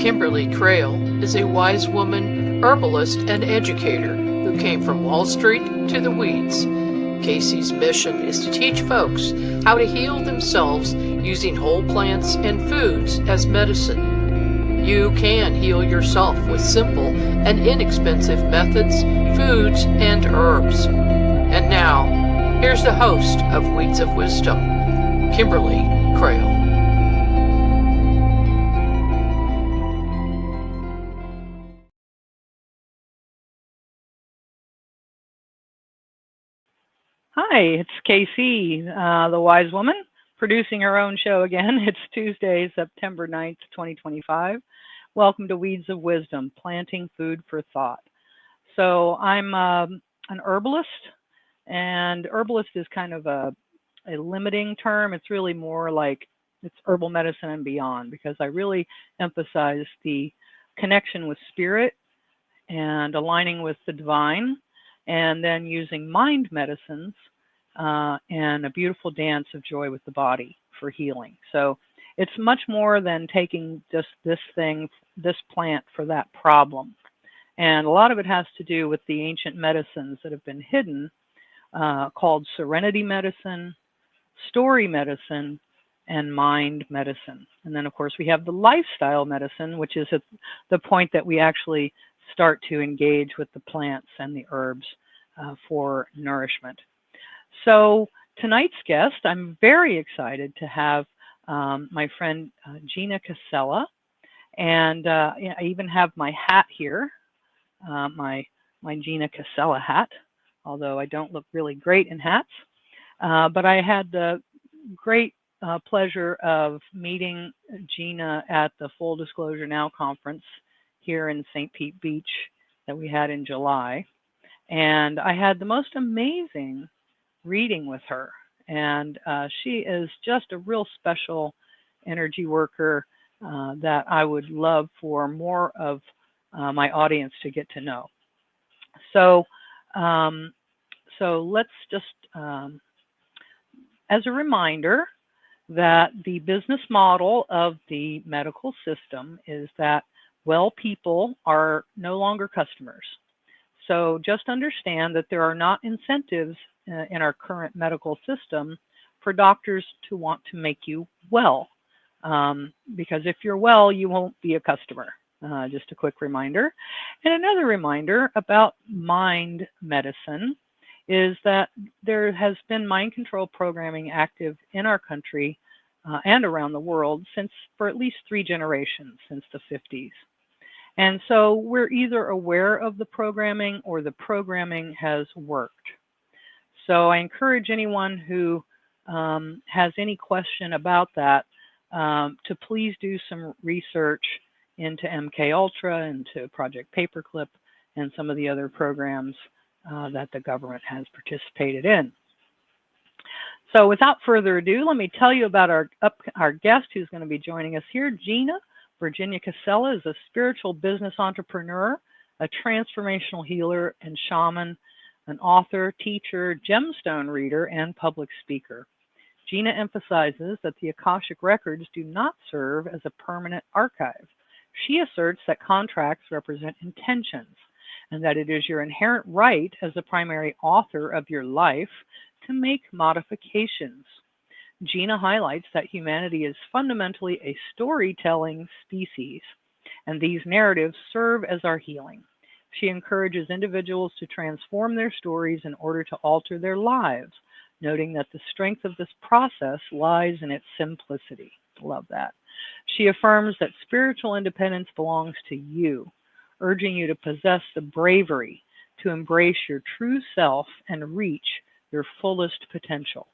Kimberly Crail is a wise woman, herbalist, and educator who came from Wall Street to the weeds. Casey's mission is to teach folks how to heal themselves using whole plants and foods as medicine. You can heal yourself with simple and inexpensive methods, foods, and herbs. And now, here's the host of Weeds of Wisdom, Kimberly Crail. Hi, it's Casey, the wise woman, producing her own show again. It's Tuesday, September 9th, 2025. Welcome to Weeds of Wisdom, planting food for thought. So I'm an herbalist, and herbalist is kind of a limiting term. It's really more like it's herbal medicine and beyond, because I really emphasize the connection with spirit and aligning with the divine, and then using mind medicines and a beautiful dance of joy with the body for healing. So it's much more than taking just this plant for that problem. And a lot of it has to do with the ancient medicines that have been hidden, called serenity medicine, story medicine, and mind medicine. And then, of course, we have the lifestyle medicine, which is at the point that we actually start to engage with the plants and the herbs for nourishment. So tonight's guest, I'm very excited to have my friend Gina Casella, and I even have my hat here, my Gina Casella hat, although I don't look really great in hats. But I had the great pleasure of meeting Gina at the Full Disclosure Now conference here in St. Pete Beach that we had in July. And I had the most amazing reading with her. And she is just a real special energy worker that I would love for more of my audience to get to know. So let's just, as a reminder, that the business model of the medical system is that well people are no longer customers. So just understand that there are not incentives in our current medical system for doctors to want to make you well. Because if you're well, you won't be a customer. Just a quick reminder. And another reminder about mind medicine is that there has been mind control programming active in our country and around the world for at least 3 generations, since the 50s. And so we're either aware of the programming or the programming has worked. So I encourage anyone who has any question about that to please do some research into MK Ultra, into Project Paperclip, and some of the other programs that the government has participated in. So without further ado, let me tell you about our guest who's going to be joining us here. Gina Virginia Casella is a spiritual business entrepreneur, a transformational healer and shaman, an author, teacher, gemstone reader, and public speaker. Gina emphasizes that the Akashic Records do not serve as a permanent archive. She asserts that contracts represent intentions, and that it is your inherent right as the primary author of your life to make modifications. Gina highlights that humanity is fundamentally a storytelling species, and these narratives serve as our healing. She encourages individuals to transform their stories in order to alter their lives, noting that the strength of this process lies in its simplicity. Love that. She affirms that spiritual independence belongs to you, urging you to possess the bravery to embrace your true self and reach your fullest potential.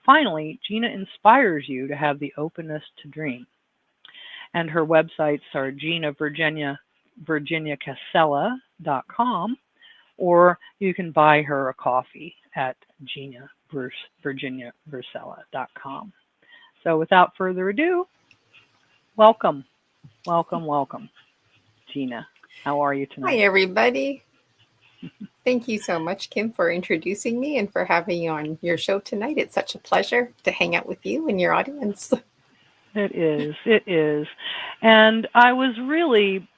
Finally, Gina inspires you to have the openness to dream. And her websites are GinaVirginiaCasella.com, or you can buy her a coffee at GinaVirginiaCasella.com. So without further ado, welcome, Gina. How are you tonight? Hi, everybody. Thank you so much, Kim, for introducing me and for having me on your show tonight. It's such a pleasure to hang out with you and your audience. It is. It is. And I was really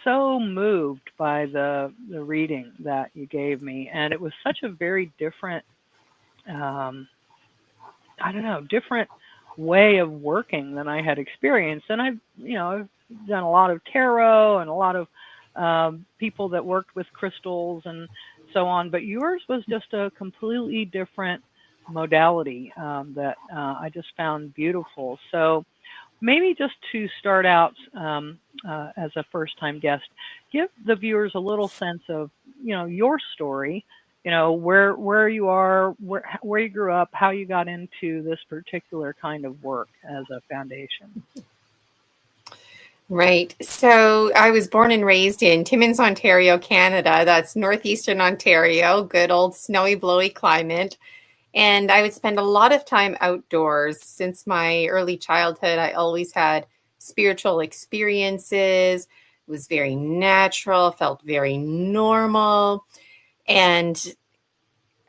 so moved by the reading that you gave me, and it was such a very different, um, I don't know, different way of working than I had experienced. And I've done a lot of tarot and a lot of people that worked with crystals and so on, but yours was just a completely different modality that I just found beautiful. So maybe just to start out as a first-time guest, give the viewers a little sense of, your story, where you are, where you grew up, how you got into this particular kind of work as a foundation. Right. So I was born and raised in Timmins, Ontario, Canada. That's northeastern Ontario, good old snowy, blowy climate. And I would spend a lot of time outdoors. Since my early childhood, I always had spiritual experiences. It was very natural, felt very normal. And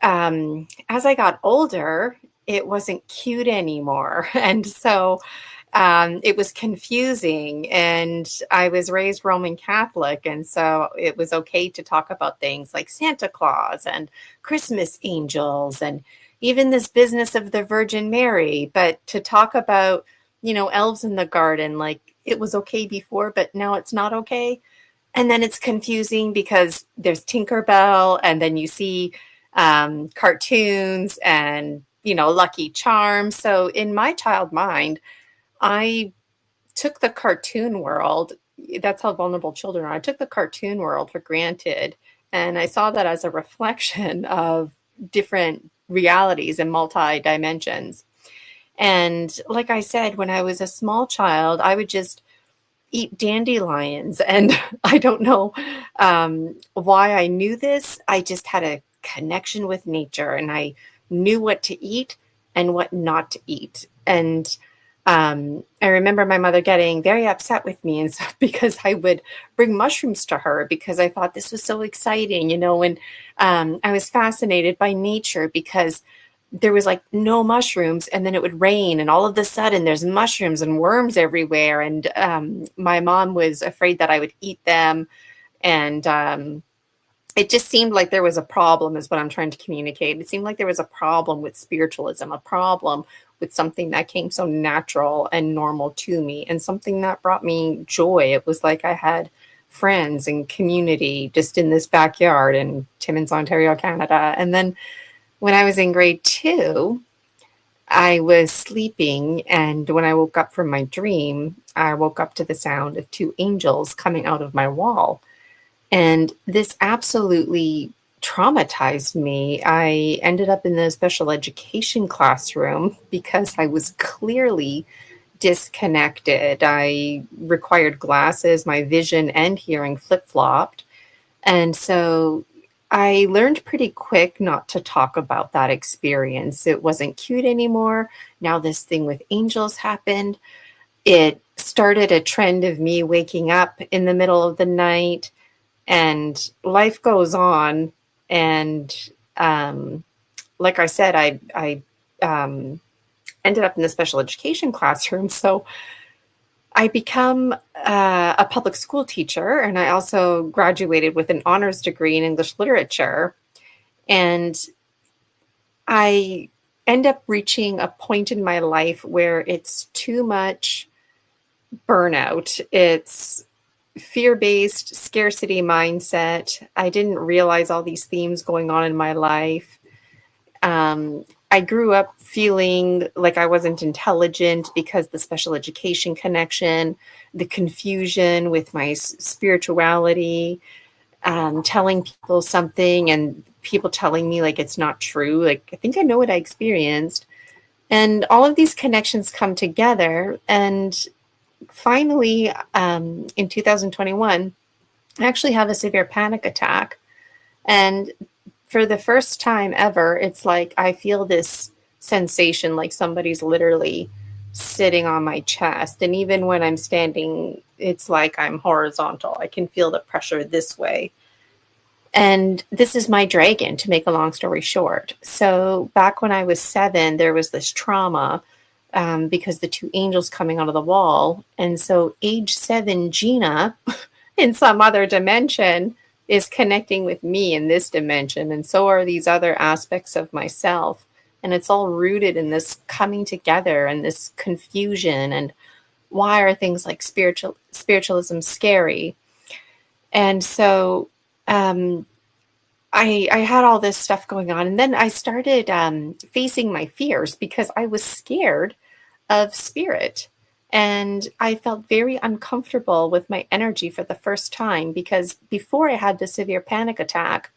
as I got older, it wasn't cute anymore. And so it was confusing. And I was raised Roman Catholic. And so it was okay to talk about things like Santa Claus and Christmas angels and even this business of the Virgin Mary. But to talk about, elves in the garden, like it was okay before, but now it's not okay. And then it's confusing because there's Tinkerbell, and then you see cartoons and, Lucky Charms. So in my child mind, I took the cartoon world. That's how vulnerable children are. I took the cartoon world for granted. And I saw that as a reflection of different realities and multi-dimensions. And like I said, when I was a small child, I would just eat dandelions. And I don't know why I knew this. I just had a connection with nature, and I knew what to eat and what not to eat. And I remember my mother getting very upset with me and stuff because I would bring mushrooms to her because I thought this was so exciting, and I was fascinated by nature because there was like no mushrooms, and then it would rain, and all of a sudden there's mushrooms and worms everywhere. And my mom was afraid that I would eat them. And it just seemed like there was a problem, is what I'm trying to communicate. It seemed like there was a problem with spiritualism, a problem with something that came so natural and normal to me, and something that brought me joy. It was like I had friends and community just in this backyard in Timmins, Ontario, Canada. And then when I was in grade 2, I was sleeping, and when I woke up from my dream, I woke up to the sound of 2 angels coming out of my wall. And this absolutely traumatized me. I ended up in the special education classroom because I was clearly disconnected. I required glasses, my vision and hearing flip-flopped. And so I learned pretty quick not to talk about that experience. It wasn't cute anymore. Now this thing with angels happened. It started a trend of me waking up in the middle of the night, and life goes on. And like I said, I ended up in the special education classroom. So I become a public school teacher, and I also graduated with an honors degree in English literature. And I end up reaching a point in my life where it's too much burnout. It's fear-based scarcity mindset. I didn't realize all these themes going on in my life. I grew up feeling like I wasn't intelligent because the special education connection, the confusion with my spirituality, telling people something and people telling me like it's not true. Like, I think I know what I experienced. And all of these connections come together. And finally, in 2021, I actually have a severe panic attack. And for the first time ever, it's like I feel this sensation like somebody's literally sitting on my chest. And even when I'm standing, it's like I'm horizontal. I can feel the pressure this way. And this is my dragon, to make a long story short. So back when I was 7, there was this trauma because the two angels coming out of the wall. And so age 7 Gina in some other dimension is connecting with me in this dimension. And so are these other aspects of myself. And it's all rooted in this coming together and this confusion. And why are things like spiritualism scary? And so I had all this stuff going on. And then I started facing my fears because I was scared of spirit. And I felt very uncomfortable with my energy for the first time, because before I had the severe panic attack,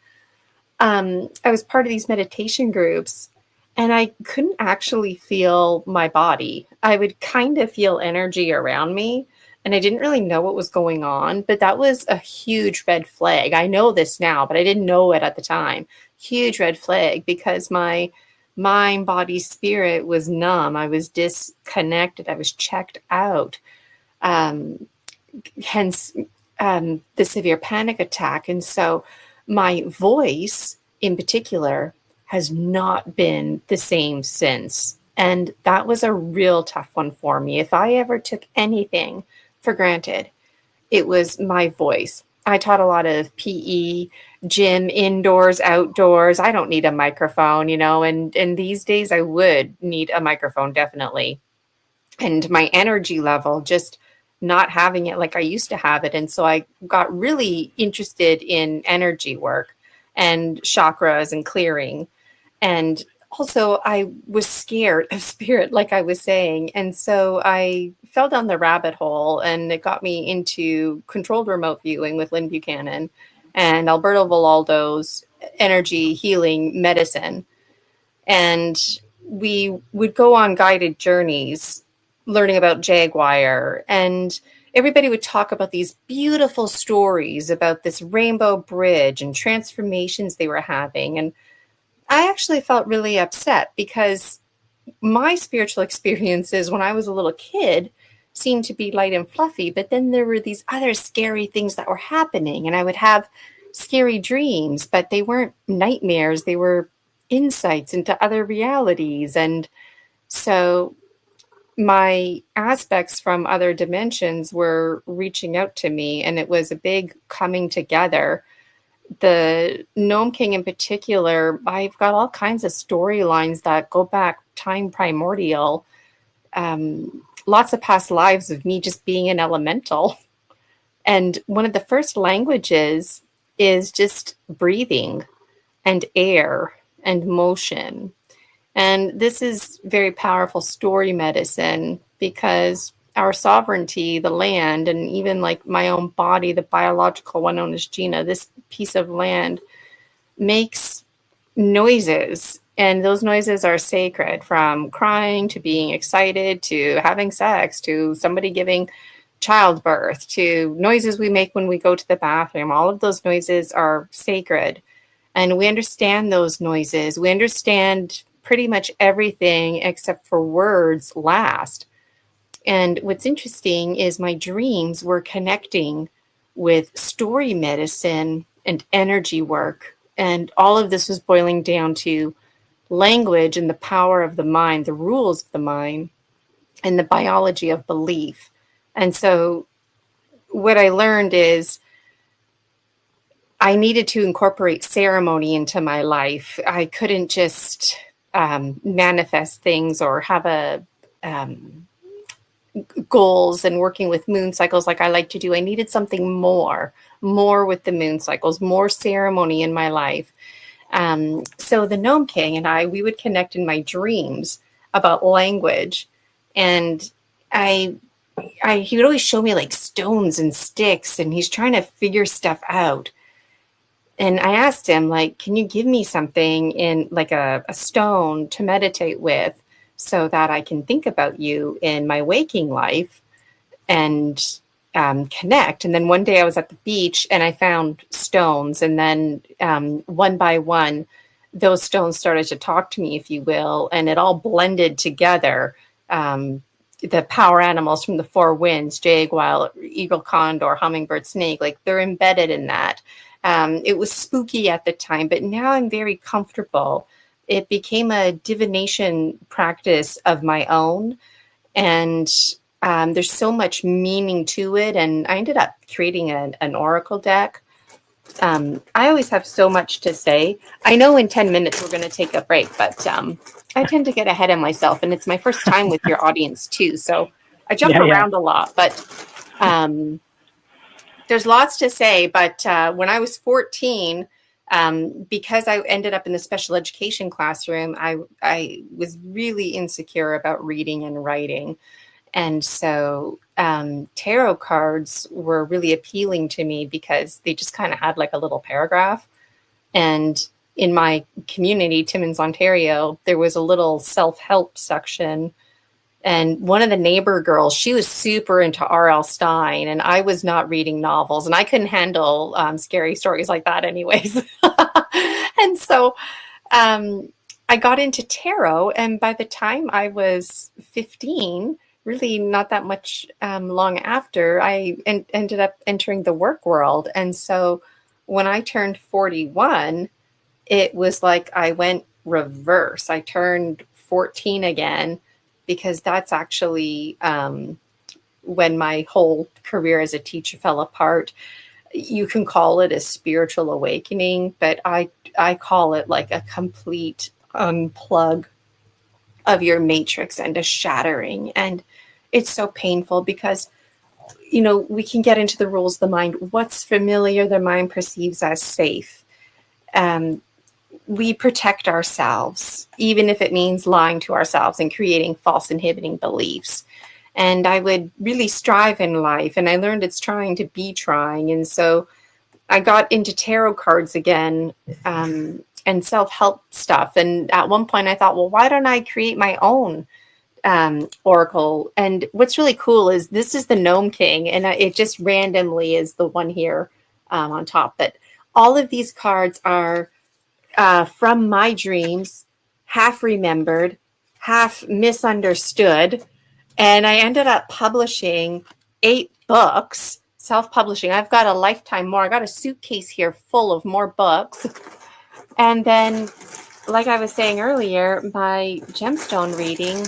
I was part of these meditation groups and I couldn't actually feel my body. I would kind of feel energy around me and I didn't really know what was going on, but that was a huge red flag. I know this now, but I didn't know it at the time. Huge red flag, because my mind, body, spirit was numb. I was disconnected. I was checked out. Hence the severe panic attack. And so my voice in particular has not been the same since. And that was a real tough one for me. If I ever took anything for granted, it was my voice. I taught a lot of PE, gym, indoors, outdoors. I don't need a microphone, and these days I would need a microphone, definitely. And my energy level, just not having it like I used to have it. And so I got really interested in energy work and chakras and clearing. And also I was scared of spirit, like I was saying. And so I fell down the rabbit hole, and it got me into controlled remote viewing with Lynn Buchanan and Alberto Villoldo's energy healing medicine. And we would go on guided journeys learning about Jaguar, and everybody would talk about these beautiful stories about this rainbow bridge and transformations they were having. And I actually felt really upset, because my spiritual experiences when I was a little kid seemed to be light and fluffy, but then there were these other scary things that were happening, and I would have scary dreams, but they weren't nightmares. They were insights into other realities. And so my aspects from other dimensions were reaching out to me, and it was a big coming together. The Gnome King in particular, I've got all kinds of storylines that go back time primordial. Lots of past lives of me just being an elemental. And one of the first languages is just breathing and air and motion. And this is very powerful story medicine, because our sovereignty, the land, and even like my own body, the biological one known as Gina, this piece of land makes noises. And those noises are sacred, from crying to being excited to having sex to somebody giving childbirth to noises we make when we go to the bathroom. All of those noises are sacred. And we understand those noises. We understand pretty much everything except for words last. And what's interesting is my dreams were connecting with story medicine and energy work. And all of this was boiling down to language and the power of the mind, the rules of the mind, and the biology of belief. And so what I learned is I needed to incorporate ceremony into my life. I couldn't just manifest things or have goals and working with moon cycles like I like to do. I needed something more with the moon cycles, more ceremony in my life. So the Gnome King and we would connect in my dreams about language. And he would always show me like stones and sticks, and he's trying to figure stuff out. And I asked him, like, can you give me something in like a stone to meditate with so that I can think about you in my waking life and connect? And then one day I was at the beach and I found stones, and then one by one, those stones started to talk to me, if you will, and it all blended together. The power animals from the four winds, jaguar, eagle, condor, hummingbird, snake, like they're embedded in that. It was spooky at the time, but now I'm very comfortable it became a divination practice of my own. And there's so much meaning to it. And I ended up creating an oracle deck. I always have so much to say. I know in 10 minutes we're going to take a break, but I tend to get ahead of myself. And it's my first time with your audience too. So I jump around a lot, but there's lots to say. But when I was 14, because I ended up in the special education classroom, I was really insecure about reading and writing. And so tarot cards were really appealing to me because they just kind of had like a little paragraph. And in my community, Timmins, Ontario, there was a little self-help section. And one of the neighbor girls, she was super into R.L. Stine, and I was not reading novels, and I couldn't handle scary stories like that anyways. And so I got into tarot, and by the time I was 15, really not that much long after, I ended up entering the work world. And so when I turned 41, it was like I went reverse. I turned 14 again, because that's actually when my whole career as a teacher fell apart. You can call it a spiritual awakening, but I call it like a complete unplug of your matrix and a shattering. And it's so painful because, you know, we can get into the rules of the mind. What's familiar, the mind perceives as safe. We protect ourselves, even if it means lying to ourselves and creating false inhibiting beliefs. And I would really strive in life, and I learned it's trying to be trying. And so I got into tarot cards again, and self-help stuff. And at one point I thought, well, why don't I create my own oracle? And what's really cool is this is the Gnome King, and it just randomly is the one here on top. But all of these cards are from my dreams, half remembered, half misunderstood. And I ended up publishing 8 books, self-publishing. I've got a lifetime more. I got a suitcase here full of more books. And then, like I was saying earlier, my gemstone reading,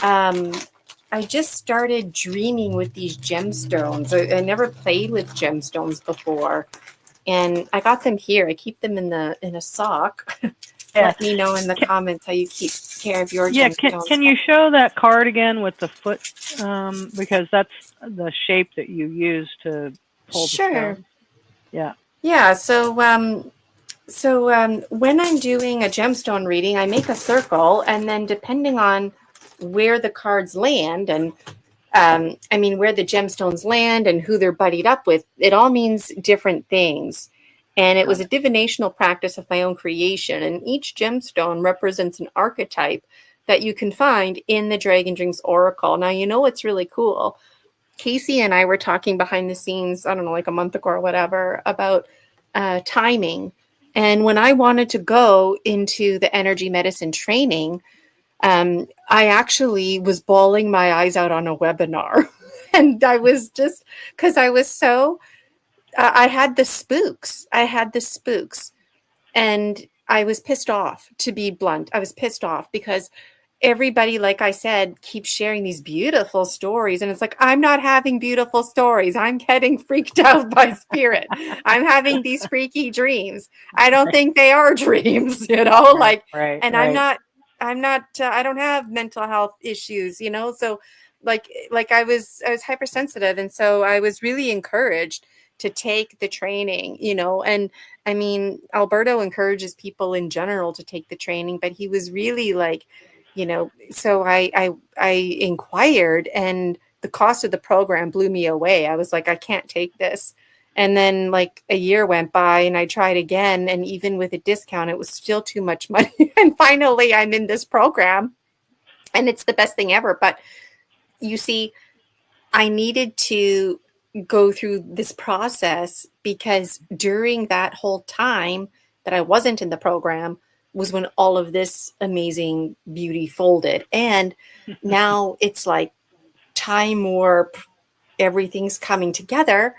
I just started dreaming with these gemstones. I never played with gemstones before. And I got them here. I keep them in a sock. Yeah. Let me know in the comments how you keep care of your gemstones. Can you show that card again with the foot? Because that's the shape that you use to pull the stone. Yeah. Yeah. So when I'm doing a gemstone reading, I make a circle, and then depending on where the cards land, and where the gemstones land and who they're buddied up with, it all means different things. And it was a divinational practice of my own creation. And each gemstone represents an archetype that you can find in the Dragon Dreams Oracle. Now, you know what's really cool? Casey and I were talking behind the scenes, I don't know, like a month ago or whatever, about timing. And when I wanted to go into the energy medicine training, I actually was bawling my eyes out on a webinar. And I was just, because I was so, I had the spooks. And I was pissed off, to be blunt. I was pissed off because everybody, like I said, keeps sharing these beautiful stories. And it's like, I'm not having beautiful stories. I'm getting freaked out by spirit. I'm having these freaky dreams. I don't think they are dreams, you know, I don't have mental health issues, you know? So like I was hypersensitive. And so I was really encouraged to take the training, you know, and I mean, Alberto encourages people in general to take the training, but he was really like, you know, so I inquired, and the cost of the program blew me away. I was like, I can't take this. And then like a year went by, and I tried again. And even with a discount, it was still too much money. And finally I'm in this program, and it's the best thing ever. But you see, I needed to go through this process because during that whole time that I wasn't in the program was when all of this amazing beauty folded. And now it's like time warp, everything's coming together.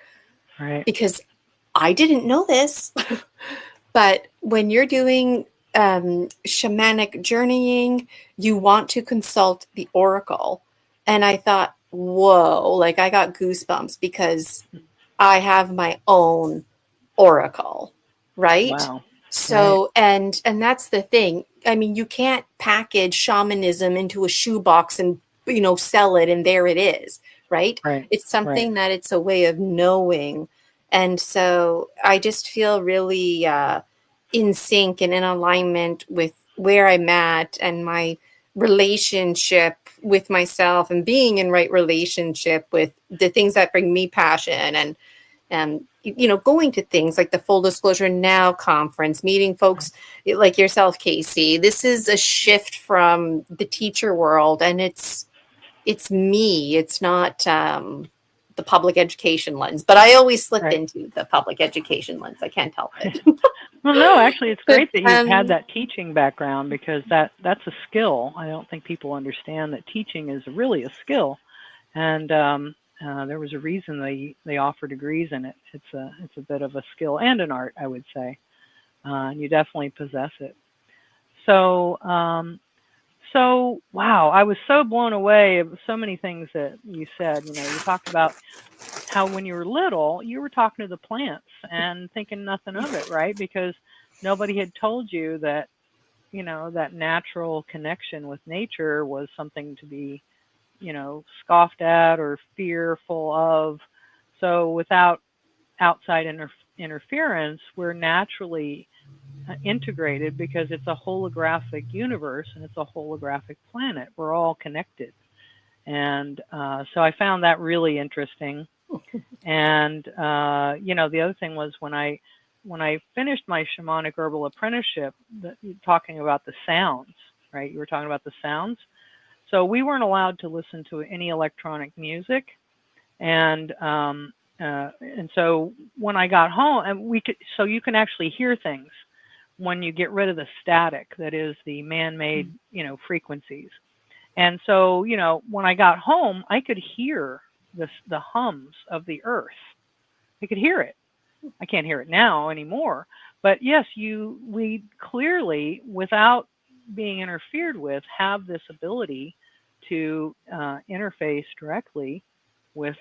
Right. Because I didn't know this, but when you're doing shamanic journeying, you want to consult the oracle. And I thought, whoa, like I got goosebumps because I have my own oracle, right? Wow. Right. So, and that's the thing. I mean, you can't package shamanism into a shoebox and, sell it and there it is, right? Right. It's Right. something that it's a way of knowing. And so I just feel really in sync and in alignment with where I'm at and my relationship with myself and being in right relationship with the things that bring me passion and going to things like the Full Disclosure Now conference, meeting folks like yourself, Casey. This is a shift from the teacher world, and it's me. It's not the public education lens, but I always slip Right. into the public education lens. I can't help it. Well, no, actually, it's But great that you've had that teaching background because that's a skill. I don't think people understand that teaching is really a skill, and there was a reason they offer degrees in it. It's a bit of a skill and an art, I would say, and you definitely possess it. So wow, I was so blown away of so many things that you said. You talked about how when you were little, you were talking to the plants and thinking nothing of it, right? Because nobody had told you that, that natural connection with nature was something to be, scoffed at or fearful of. So without outside interference, we're naturally integrated because it's a holographic universe and it's a holographic planet. We're all connected. And so I found that really interesting. And the other thing was when I finished my shamanic herbal apprenticeship, talking about the sounds, right? You were talking about the sounds. So we weren't allowed to listen to any electronic music, and so when I got home, and so you can actually hear things when you get rid of the static that is the man-made, frequencies. And so, when I got home, I could hear the hums of the earth. I could hear it. I can't hear it now anymore. But yes, we clearly, without being interfered with, have this ability to interface directly with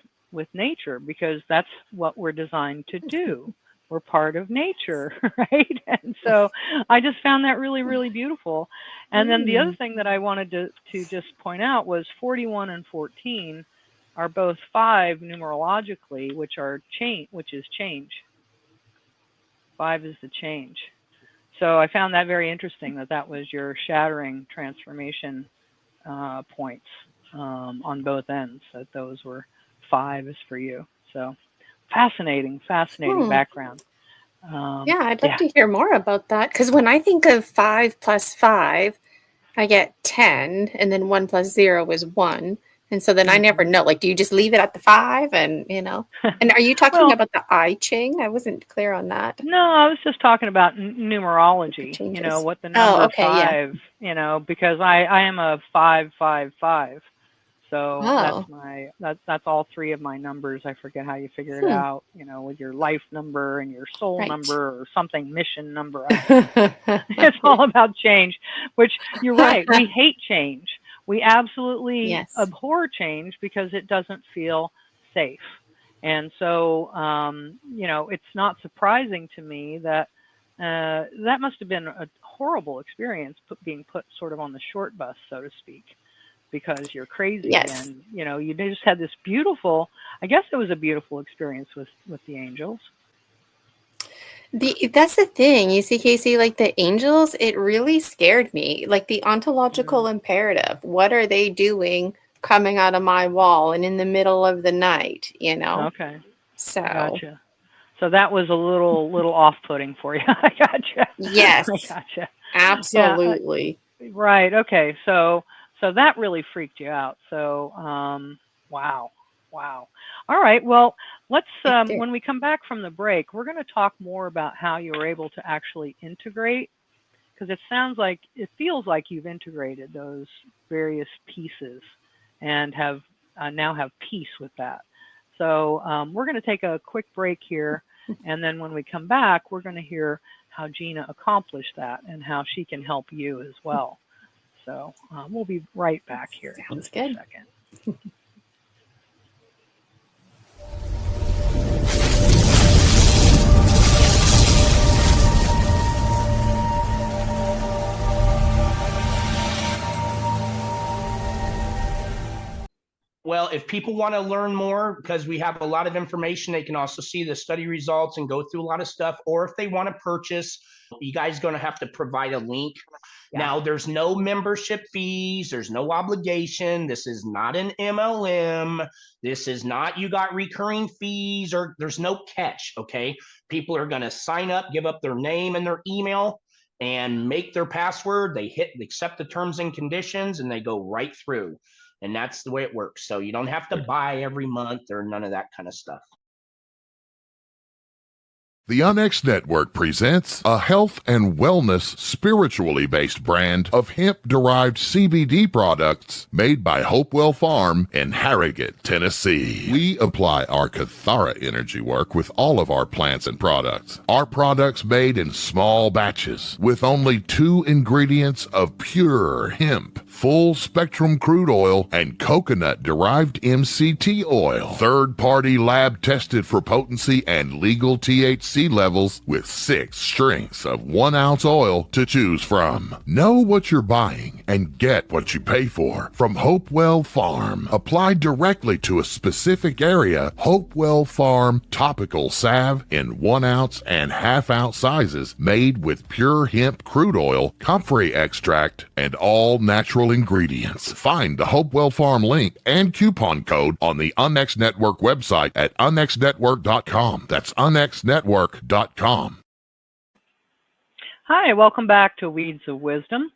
nature because that's what we're designed to do. We're part of nature, right? And so I just found that really, really beautiful. And then the other thing that I wanted to just point out was 41 and 14 are both 5 numerologically, which is change. 5 is the change. So I found that very interesting that was your shattering transformation points on both ends, that those were 5 is for you. So fascinating background. Yeah, I'd love to hear more about that because when I think of 5 plus 5, I get 10, and then 1 plus 0 is 1. And so then I never know. Like, do you just leave it at the 5? And, and are you talking about the I Ching? I wasn't clear on that. No, I was just talking about numerology, what the number 5, because I am a 555. So that's all 3 of my numbers. I forget how you figure it out, with your life number and your soul number or something, mission number. It's all about change, which you're right. We hate change. We absolutely abhor change because it doesn't feel safe. And so, it's not surprising to me that that must have been a horrible experience being put sort of on the short bus, so to speak, because you're crazy. And, you just had this beautiful, I guess it was a beautiful experience with the angels. That's the thing. You see, Casey, like the angels, it really scared me. Like the ontological imperative. What are they doing coming out of my wall and in the middle of the night, Okay. So Gotcha. So that was a little off-putting for you. I gotcha. Yes. I gotcha. Absolutely. Yeah, right. Okay. So that really freaked you out. So wow. All right. Well, let's when we come back from the break, we're going to talk more about how you were able to actually integrate, because it feels like you've integrated those various pieces and have now have peace with that. So we're going to take a quick break here, and then when we come back, we're going to hear how Gina accomplished that and how she can help you as well. So we'll be right back here in just a second. Well, if people want to learn more, because we have a lot of information, they can also see the study results and go through a lot of stuff. Or if they want to purchase, you guys are going to have to provide a link. Yeah. Now, there's no membership fees. There's no obligation. This is not an MLM. This is not you got recurring fees, or there's no catch, okay? People are going to sign up, give up their name and their email, and make their password. They accept the terms and conditions, and they go right through. And that's the way it works. So you don't have to buy every month or none of that kind of stuff. The Onyx Network presents a health and wellness spiritually based brand of hemp-derived CBD products made by Hopewell Farm in Harrogate, Tennessee. We apply our Cathara energy work with all of our plants and products. Our products made in small batches with only 2 ingredients of pure hemp, full spectrum crude oil, and coconut-derived MCT oil. Third-party lab tested for potency and legal THC levels with 6 strengths of 1 ounce oil to choose from. Know what you're buying and get what you pay for from Hopewell Farm. Applied directly to a specific area, Hopewell Farm topical salve in 1 ounce and ½ ounce sizes made with pure hemp crude oil, comfrey extract, and all natural ingredients. Find the Hopewell Farm link and coupon code on the Onyx Network website at onyxnetwork.com. That's onyxnetwork.com. Hi, welcome back to Weeds of Wisdom.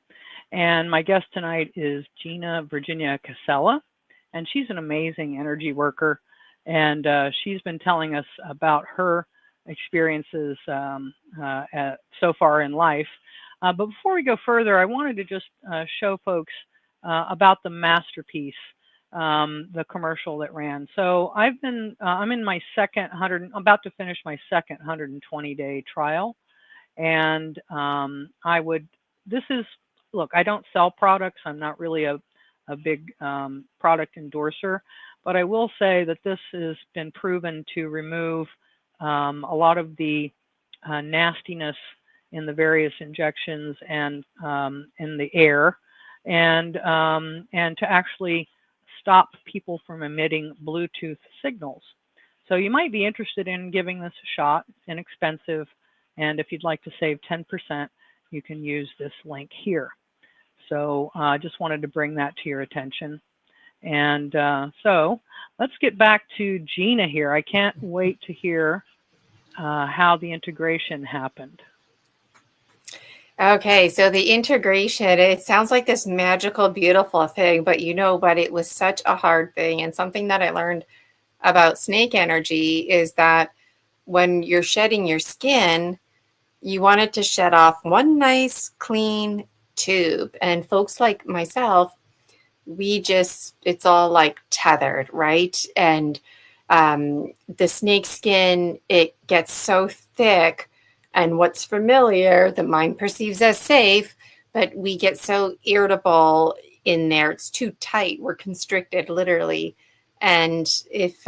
And my guest tonight is Gina Casella, and she's an amazing energy worker. And she's been telling us about her experiences so far in life. But before we go further, I wanted to just show folks about the masterpiece, the commercial that ran. So I'm in my about to finish my second 120-day trial. And look, I don't sell products. I'm not really a big product endorser, but I will say that this has been proven to remove a lot of the nastiness in the various injections and in the air, and to actually stop people from emitting Bluetooth signals. So you might be interested in giving this a shot. It's inexpensive, and if you'd like to save 10%, you can use this link here. So I just wanted to bring that to your attention. And so let's get back to Gina here. I can't wait to hear how the integration happened. Okay, so the integration, it sounds like this magical, beautiful thing, but you know what? It was such a hard thing. And something that I learned about snake energy is that when you're shedding your skin, you want it to shed off one nice, clean tube. And folks like myself, it's all like tethered, right? And the snake skin, it gets so thick. And what's familiar, the mind perceives as safe, but we get so irritable in there. It's too tight. We're constricted, literally. And if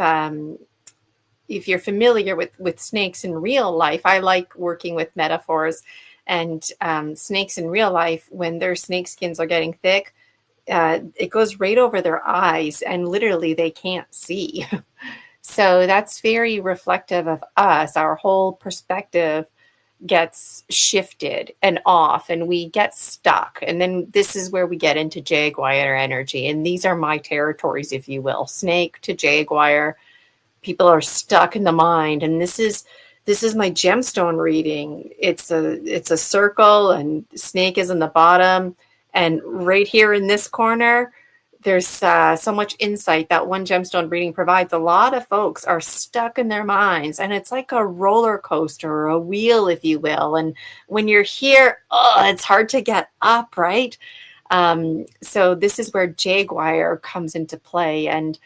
you're familiar with snakes in real life, I like working with metaphors. And snakes in real life, when their snake skins are getting thick, it goes right over their eyes, and literally they can't see. So that's very reflective of us. Our whole perspective gets shifted and off, and we get stuck. And then this is where we get into jaguar energy. And these are my territories, if you will. Snake to jaguar. People are stuck in the mind. And this is my gemstone reading. It's a circle, and snake is in the bottom. And right here in this corner, there's so much insight that one gemstone reading provides. A lot of folks are stuck in their minds, and it's like a roller coaster or a wheel, if you will. And when you're here, it's hard to get up, right? So this is where jaguar comes into play. And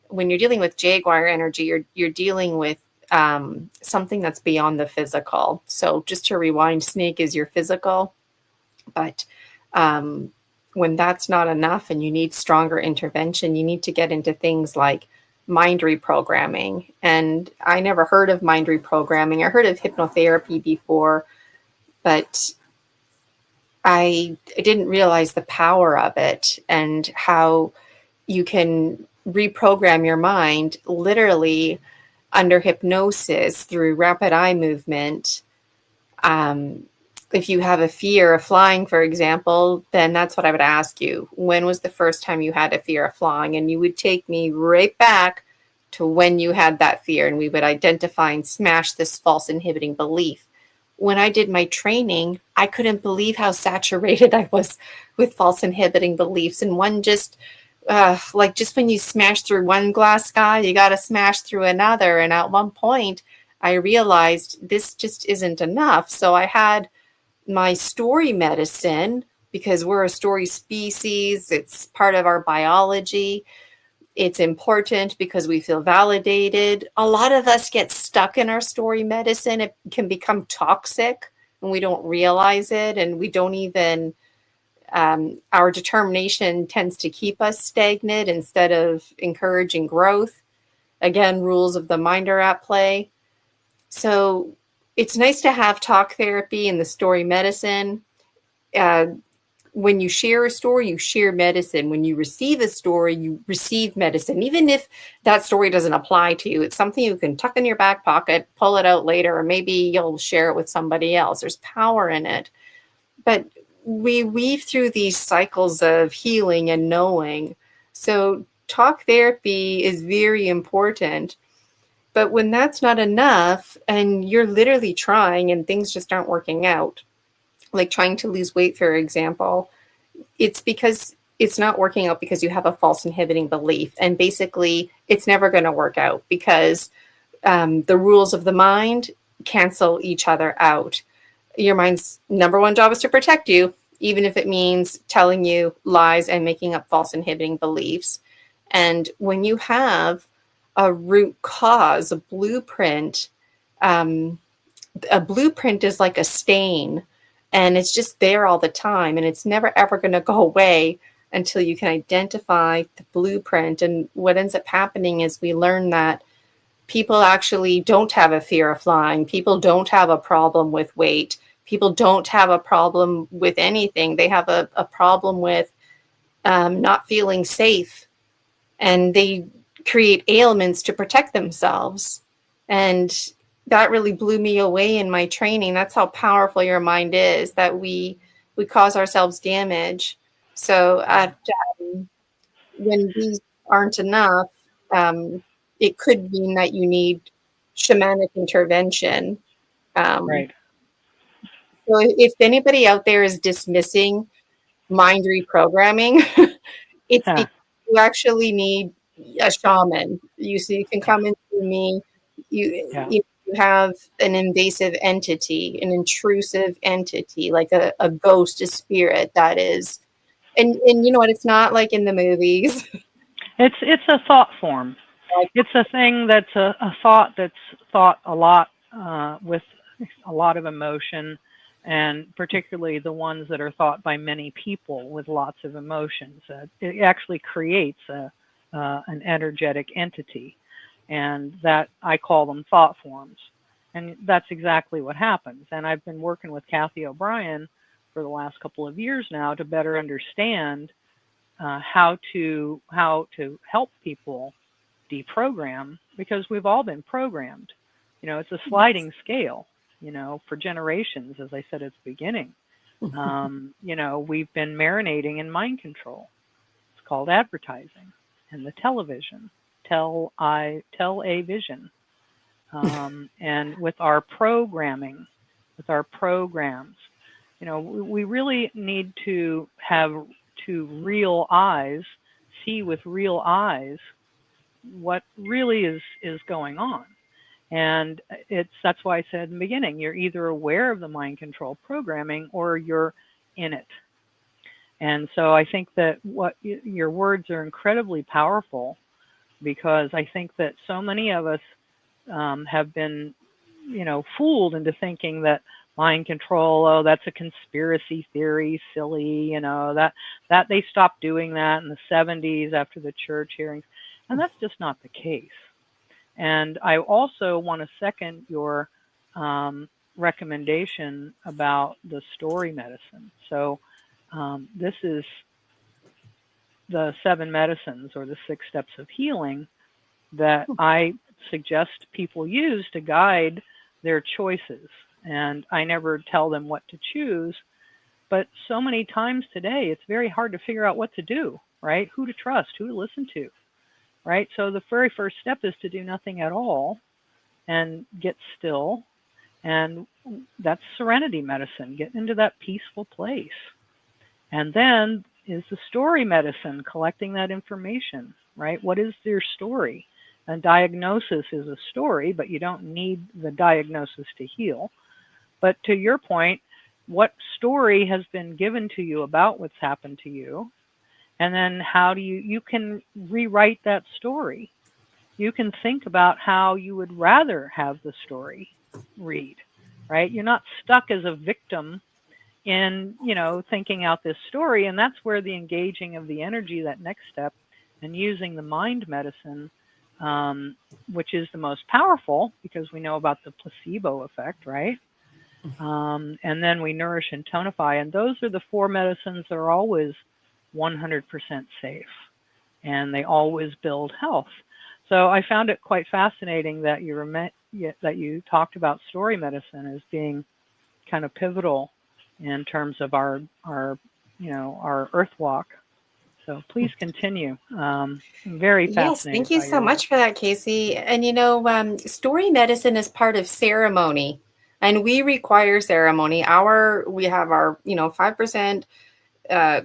when you're dealing with jaguar energy, you're dealing with something that's beyond the physical. So just to rewind, snake is your physical, but when that's not enough and you need stronger intervention, you need to get into things like mind reprogramming. And I never heard of mind reprogramming. I heard of hypnotherapy before, but I didn't realize the power of it and how you can reprogram your mind literally under hypnosis through rapid eye movement. If you have a fear of flying, for example, then that's what I would ask you. When was the first time you had a fear of flying? And you would take me right back to when you had that fear, and we would identify and smash this false inhibiting belief. When I did my training, I couldn't believe how saturated I was with false inhibiting beliefs. And one just when you smash through one glass sky, you got to smash through another. And at one point, I realized this just isn't enough. So I had my story medicine, because we're a story species. It's part of our biology. It's important because we feel validated. A lot of us get stuck in our story medicine. It can become toxic and we don't realize it. And we don't even, our determination tends to keep us stagnant instead of encouraging growth. Again, rules of the mind are at play. So it's nice to have talk therapy and the story medicine. When you share a story, you share medicine. When you receive a story, you receive medicine. Even if that story doesn't apply to you, it's something you can tuck in your back pocket, pull it out later, or maybe you'll share it with somebody else. There's power in it. But we weave through these cycles of healing and knowing. So talk therapy is very important. But when that's not enough and you're literally trying and things just aren't working out, like trying to lose weight, for example, it's because it's not working out because you have a false inhibiting belief. And basically, it's never going to work out because the rules of the mind cancel each other out. Your mind's number one job is to protect you, even if it means telling you lies and making up false inhibiting beliefs. And when you have a root cause, a blueprint is like a stain, and it's just there all the time, and it's never ever going to go away until you can identify the blueprint. And what ends up happening is we learn that people actually don't have a fear of flying. People don't have a problem with weight. People don't have a problem with anything. They have a problem with not feeling safe, and they create ailments to protect themselves. And that really blew me away in my training. That's how powerful your mind is, that we cause ourselves damage. So when these aren't enough, it could mean that you need shamanic intervention. Right. So if anybody out there is dismissing mind reprogramming, it's because you actually need a shaman. You can come and see me. You have an invasive entity, an intrusive entity, like a ghost, a spirit that is, and you know what? It's not like in the movies. It's a thought form. It's a thing that's a thought that's thought a lot with a lot of emotion, and particularly the ones that are thought by many people with lots of emotions. It actually creates an energetic entity, and that I call them thought forms. And that's exactly what happens. And I've been working with Kathy O'Brien for the last couple of years now to better understand how to help people deprogram, because we've all been programmed. You know, it's a sliding scale, you know, for generations, as I said at the beginning. You know, we've been marinating in mind control. It's called advertising and the television. Tell a vision. And with our programming, with our programs, you know, we really need to have real eyes, see with real eyes what really is going on. And that's why I said in the beginning, you're either aware of the mind control programming or you're in it. And so I think that your words are incredibly powerful, because I think that so many of us have been, fooled into thinking that mind control, oh, that's a conspiracy theory, silly, that they stopped doing that in the 70s after the church hearings. And that's just not the case. And I also want to second your recommendation about the story medicine. So this is the 7 medicines or the 6 steps of healing that I suggest people use to guide their choices. And I never tell them what to choose, but so many times today, it's very hard to figure out what to do, right? Who to trust, who to listen to, right? So the very first step is to do nothing at all and get still. And that's serenity medicine, get into that peaceful place. And then is the story medicine, collecting that information, right? What is their story? And diagnosis is a story, but you don't need the diagnosis to heal. But to your point, what story has been given to you about what's happened to you? And then how do you can rewrite that story. You can think about how you would rather have the story read, right? You're not stuck as a victim in, thinking out this story. And that's where the engaging of the energy, that next step, and using the mind medicine, which is the most powerful because we know about the placebo effect, right? And then we nourish and tonify. And those are the 4 medicines that are always 100% safe. And they always build health. So I found it quite fascinating that you talked about story medicine as being kind of pivotal in terms of our earth walk. So please continue. I'm very fascinated. Yes, thank you so much for that, Casey. And story medicine is part of ceremony, and we require ceremony. We have our 5%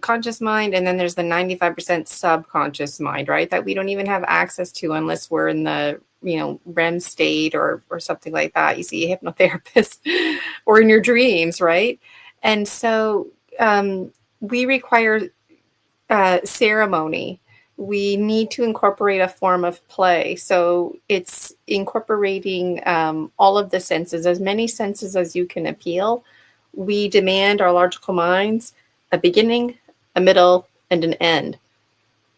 conscious mind, and then there's the 95% subconscious mind, right? That we don't even have access to unless we're in the REM state or something like that. You see a hypnotherapist or in your dreams, right? And so we require ceremony. We need to incorporate a form of play. So it's incorporating all of the senses, as many senses as you can appeal. We demand our logical minds a beginning, a middle, and an end.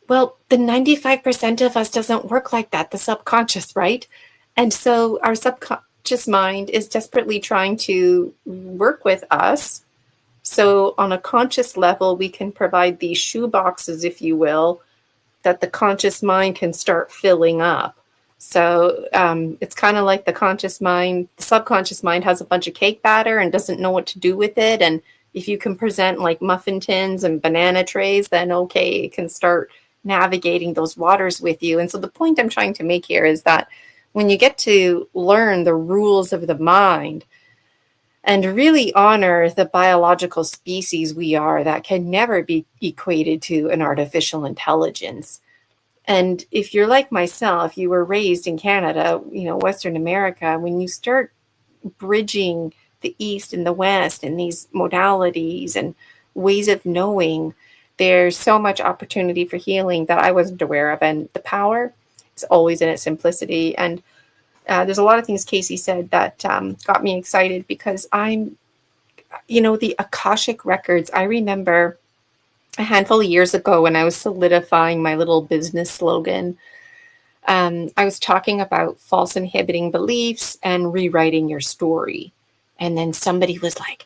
Well, the 95% of us doesn't work like that, the subconscious, right? And so our subconscious mind is desperately trying to work with us. So on a conscious level, we can provide these shoe boxes, if you will, that the conscious mind can start filling up. So it's kind of like the subconscious mind has a bunch of cake batter and doesn't know what to do with it. And if you can present like muffin tins and banana trays, then okay, it can start navigating those waters with you. And so the point I'm trying to make here is that when you get to learn the rules of the mind and really honor the biological species we are, that can never be equated to an artificial intelligence. And if you're like myself, you were raised in Canada, Western America, when you start bridging the East and the West and these modalities and ways of knowing, there's so much opportunity for healing that I wasn't aware of. And the power is always in its simplicity. And there's a lot of things Casey said that got me excited because the Akashic Records. I remember a handful of years ago when I was solidifying my little business slogan, I was talking about false inhibiting beliefs and rewriting your story. And then somebody was like,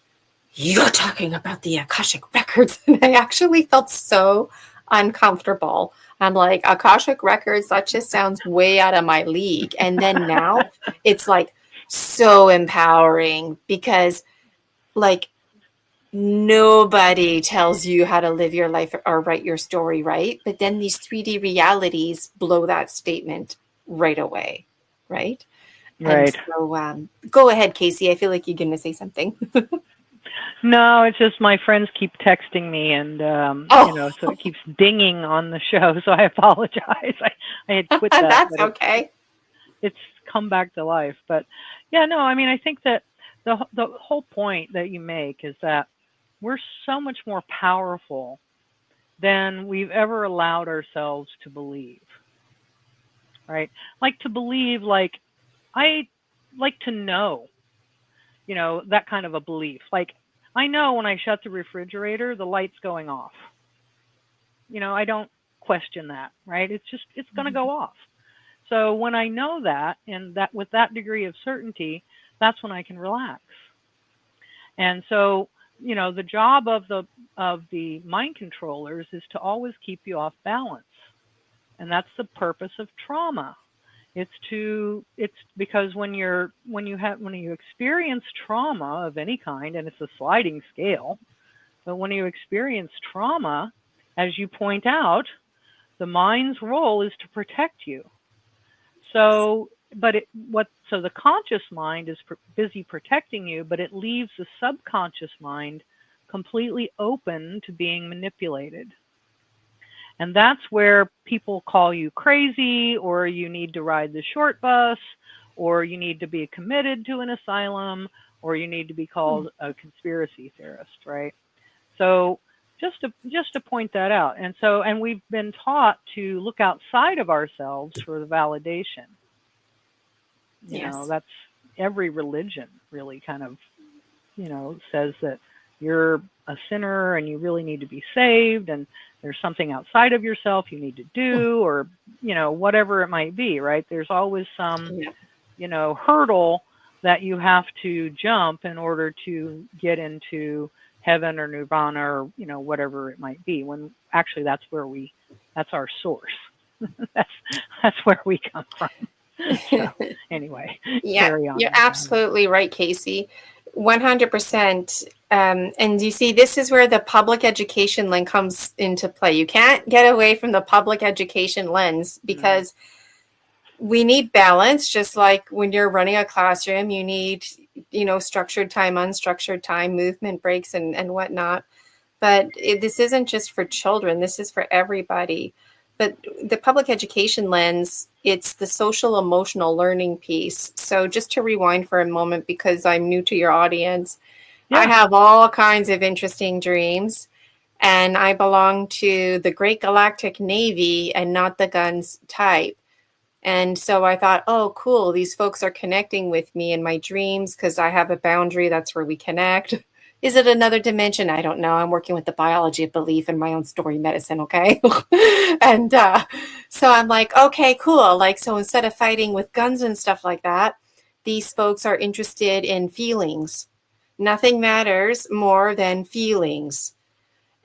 "You're talking about the Akashic Records." And I actually felt so uncomfortable. I'm like, Akashic Records, that just sounds way out of my league. And then now it's like so empowering because like nobody tells you how to live your life or write your story, right? But then these 3D realities blow that statement right away, right? Right. And so go ahead, Casey. I feel like you're going to say something. No, it's just my friends keep texting me, and so it keeps dinging on the show. So I apologize. I had quit that. That's okay. It's come back to life, but yeah, no. I mean, I think that the whole point that you make is that we're so much more powerful than we've ever allowed ourselves to believe. Right? Like to believe, like I like to know, that kind of a belief. Like, I know when I shut the refrigerator, the light's going off. I don't question that, right? It's going to go off. So when I know that, and that with that degree of certainty, that's when I can relax. And so, the job of the mind controllers is to always keep you off balance. And that's the purpose of trauma. It's because when you experience trauma of any kind, and it's a sliding scale, but when you experience trauma, as you point out, the mind's role is to protect you. So the conscious mind is busy protecting you, but it leaves the subconscious mind completely open to being manipulated. And that's where people call you crazy, or you need to ride the short bus, or you need to be committed to an asylum, or you need to be called a conspiracy theorist, right? So just to point that out. And we've been taught to look outside of ourselves for the validation. That's every religion really kind of, says that you're a sinner and you really need to be saved, and there's something outside of yourself you need to do, or, whatever it might be, right? There's always some, hurdle that you have to jump in order to get into heaven or nirvana, or, whatever it might be, when actually that's our source. that's where we come from. So anyway, carry on. You're absolutely right, Casey. 100%. And you see, this is where the public education lens comes into play. You can't get away from the public education lens, because we need balance. Just like when you're running a classroom, you need, structured time, unstructured time, movement breaks, and whatnot. But this isn't just for children. This is for everybody. But the public education lens, it's the social emotional learning piece. So just to rewind for a moment, because I'm new to your audience, I have all kinds of interesting dreams, and I belong to the Great Galactic Navy and not the guns type. And so I thought, oh, cool, these folks are connecting with me in my dreams because I have a boundary. That's where we connect. Is it another dimension? I don't know. I'm working with the biology of belief and my own story medicine, okay? And so I'm like, okay, cool. Like, so instead of fighting with guns and stuff like that, these folks are interested in feelings. Nothing matters more than feelings.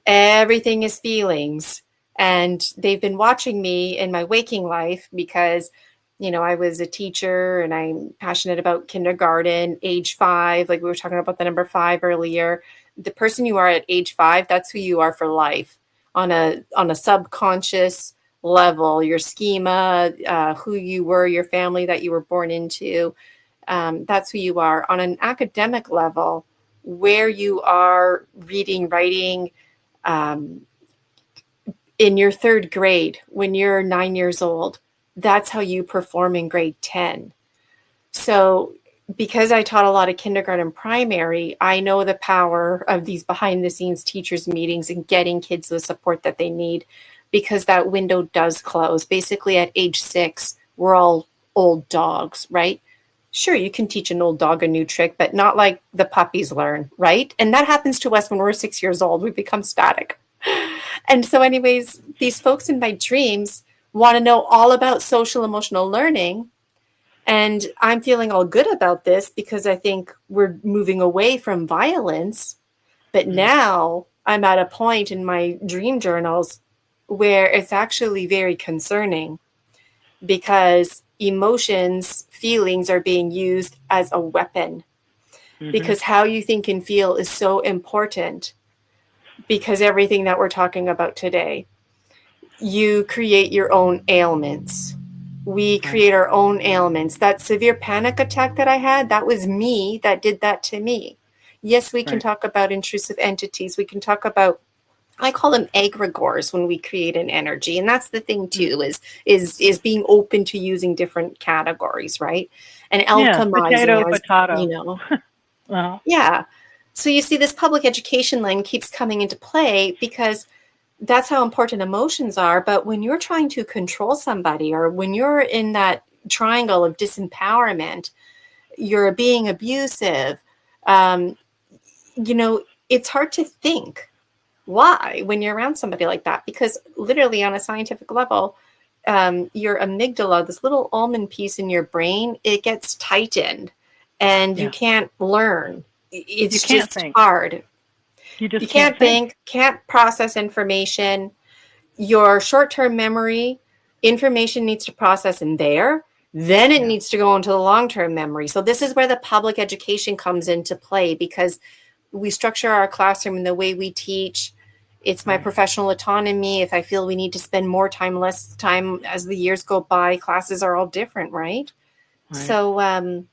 Everything is feelings. And they've been watching me in my waking life because, I was a teacher and I'm passionate about kindergarten, age 5, like we were talking about the number 5 earlier. The person you are at age 5, that's who you are for life on a subconscious level, your schema, who you were, your family that you were born into. That's who you are. On an academic level, where you are reading, writing, in your 3rd grade, when you're 9 years old, that's how you perform in grade 10. So because I taught a lot of kindergarten primary, I know the power of these behind the scenes teachers meetings and getting kids the support that they need, because that window does close. Basically at age 6, we're all old dogs, right? Sure, you can teach an old dog a new trick, but not like the puppies learn, right? And that happens to us when we're 6 years old. We become static. And so anyways, these folks in my dreams want to know all about social emotional learning. And I'm feeling all good about this because I think we're moving away from violence. But now I'm at a point in my dream journals where it's actually very concerning, because emotions, feelings are being used as a weapon. Because how you think and feel is so important, because everything that we're talking about today, you create your own ailments. We create our own ailments. That severe panic attack that I had, that was me that did that to me. Yes, we can talk about intrusive entities. We can talk about, I call them egregores when we create an energy. And that's the thing too, is being open to using different categories, right? And alchemizing, potato. Yeah. So you see, this public education line keeps coming into play because that's how important emotions are. But when you're trying to control somebody, or when you're in that triangle of disempowerment, you're being abusive, it's hard to think why when you're around somebody like that, because literally on a scientific level, your amygdala, this little almond piece in your brain, it gets tightened and you can't learn. It's just think. hard. You just can't think, can't process information. Your short-term memory, information needs to process in there. Then it needs to go into the long-term memory. So this is where the public education comes into play, because we structure our classroom in the way we teach. It's my professional autonomy. If I feel we need to spend more time, less time as the years go by, classes are all different, right? So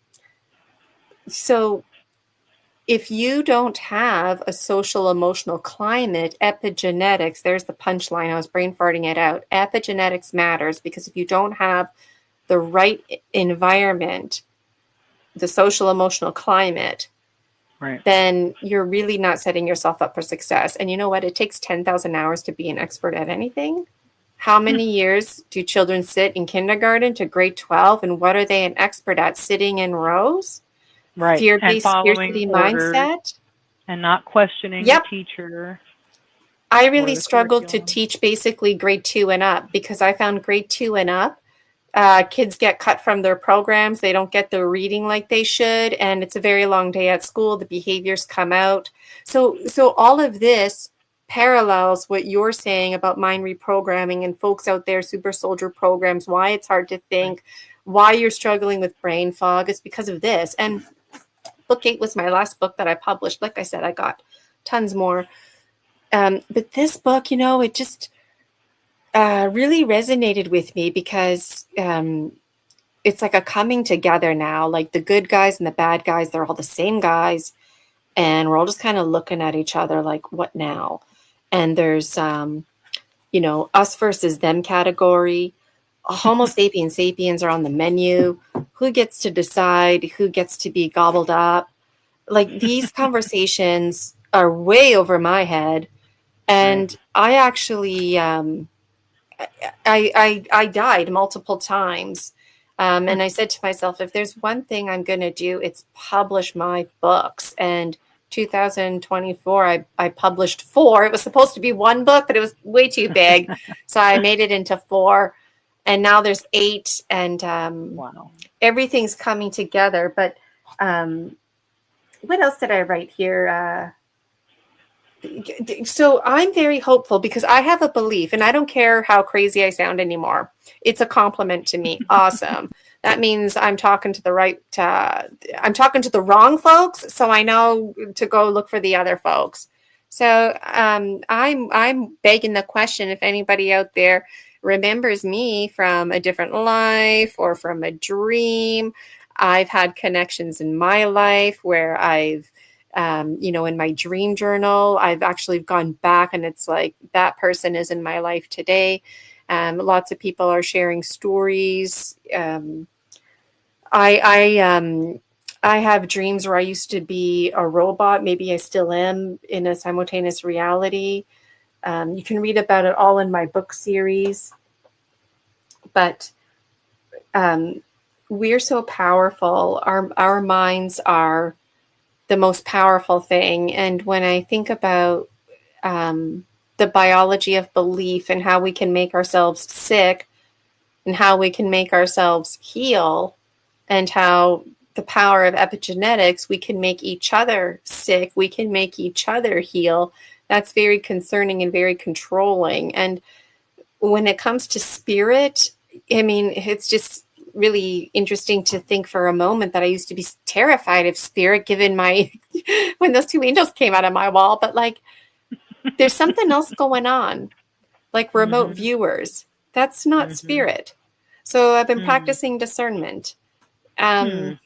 if you don't have a social emotional climate, epigenetics, there's the punchline. I was brain farting it out. Epigenetics matters, because if you don't have the right environment, the social emotional climate, then you're really not setting yourself up for success. And you know what? It takes 10,000 hours to be an expert at anything. How many years do children sit in kindergarten to grade 12? And what are they an expert at? Sitting in rows? Fear-based scarcity mindset, and not questioning the teacher. I really struggled to teach basically grade 2 and up, because I found grade 2 and up, kids get cut from their programs. They don't get their reading like they should, and it's a very long day at school. The behaviors come out. So all of this parallels what you're saying about mind reprogramming and folks out there, super soldier programs, why it's hard to think, why you're struggling with brain fog. It's because of this. And Book 8 was my last book that I published. Like I said, I got tons more. But this book, it just really resonated with me, because it's like a coming together now. Like the good guys and the bad guys, they're all the same guys. And we're all just kind of looking at each other like, what now? And there's, us versus them category. Homo sapiens are on the menu. Who gets to decide? Who gets to be gobbled up? Like, these conversations are way over my head. And I actually, I died multiple times. And I said to myself, if there's one thing I'm going to do, it's publish my books. And 2024, I published 4. It was supposed to be 1 book, but it was way too big. So I made it into 4. And now there's 8, and everything's coming together. But what else did I write here? So I'm very hopeful, because I have a belief, and I don't care how crazy I sound anymore. It's a compliment to me. Awesome. That means I'm talking to the I'm talking to the wrong folks, so I know to go look for the other folks. So I'm begging the question, if anybody out there remembers me from a different life or from a dream. I've had connections in my life where I've, in my dream journal, I've actually gone back, and it's like, that person is in my life today. Lots of people are sharing stories. I have dreams where I used to be a robot. Maybe I still am in a simultaneous reality. You can read about it all in my book series. But we're so powerful. Our minds are the most powerful thing. And when I think about the biology of belief and how we can make ourselves sick and how we can make ourselves heal, and how the power of epigenetics, we can make each other sick, we can make each other heal. That's very concerning and very controlling. And when it comes to spirit, I mean, it's just really interesting to think for a moment that I used to be terrified of spirit, given my, when those 2 angels came out of my wall. But like, there's something else going on, like remote viewers. That's not spirit. So I've been practicing discernment. ETs,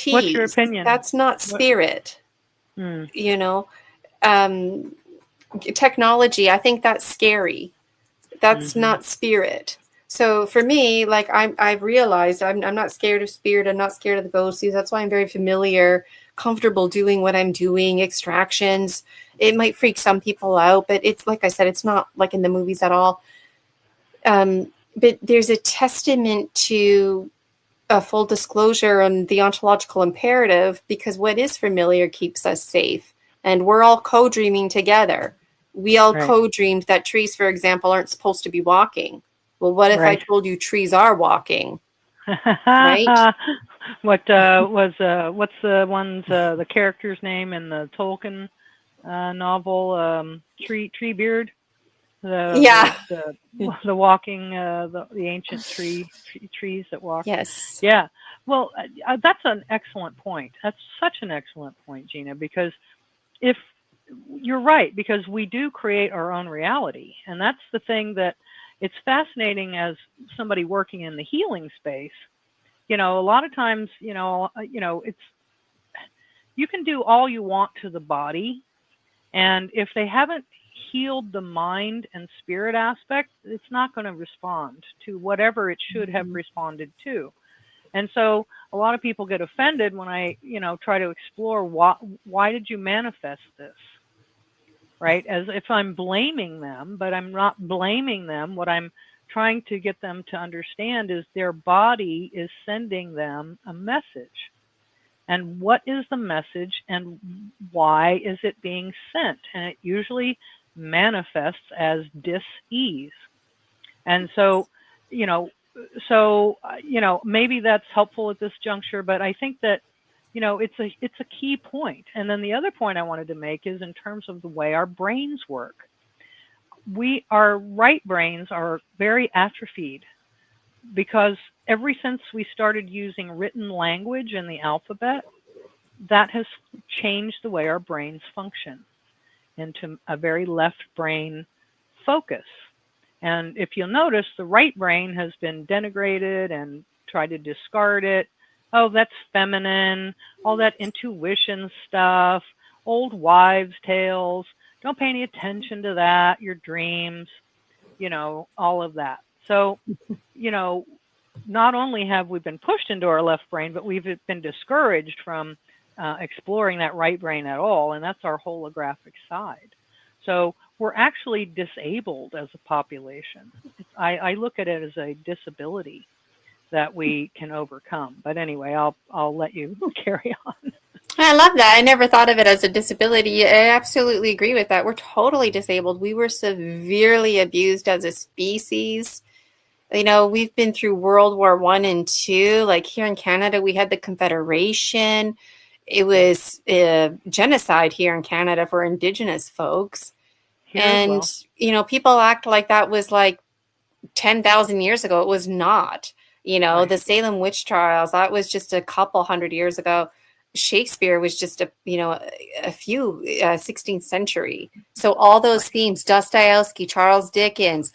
what's your opinion? That's not spirit. Technology, I think that's scary. That's not spirit. So for me, like, I've realized I'm not scared of spirit. I'm not scared of the ghosties. That's why I'm very familiar, comfortable doing what I'm doing, extractions. It might freak some people out, but it's, like I said, it's not like in the movies at all. but there's a testament to a full disclosure on the ontological imperative, because what is familiar keeps us safe. And we're all co-dreaming together. We all co-dreamed that trees, for example, aren't supposed to be walking. Well, what if I told you trees are walking? Right? What's the one's the character's name in the Tolkien novel? Treebeard. The walking the ancient trees that walk. Yes. Yeah. Well, that's an excellent point. That's such an excellent point, Gina, because if you're right, because we do create our own reality, and that's the thing that it's fascinating as somebody working in the healing space. A lot of times, it's, you can do all you want to the body, and if they haven't healed the mind and spirit aspect, it's not going to respond to whatever it should have responded to. And so a lot of people get offended when I, try to explore why did you manifest this? Right? As if I'm blaming them, but I'm not blaming them. What I'm trying to get them to understand is their body is sending them a message. And what is the message and why is it being sent? And it usually manifests as dis-ease. And so, maybe that's helpful at this juncture, but I think that, it's a key point. And then the other point I wanted to make is in terms of the way our brains work. Our right brains are very atrophied because ever since we started using written language in the alphabet, that has changed the way our brains function into a very left brain focus. And if you'll notice, the right brain has been denigrated and tried to discard it. Oh, that's feminine, all that intuition stuff, old wives' tales. Don't pay any attention to that, your dreams, all of that. So, not only have we been pushed into our left brain, but we've been discouraged from exploring that right brain at all, and that's our holographic side. So we're actually disabled as a population. I look at it as a disability that we can overcome. But anyway, I'll let you carry on. I love that. I never thought of it as a disability. I absolutely agree with that. We're totally disabled. We were severely abused as a species. We've been through World War I and II. Like here in Canada, we had the Confederation. It was genocide here in Canada for Indigenous folks. And, people act like that was like 10,000 years ago. It was not. The Salem witch trials, that was just a couple hundred years ago. Shakespeare was just a few 16th century. So all those themes, Dostoevsky, Charles Dickens,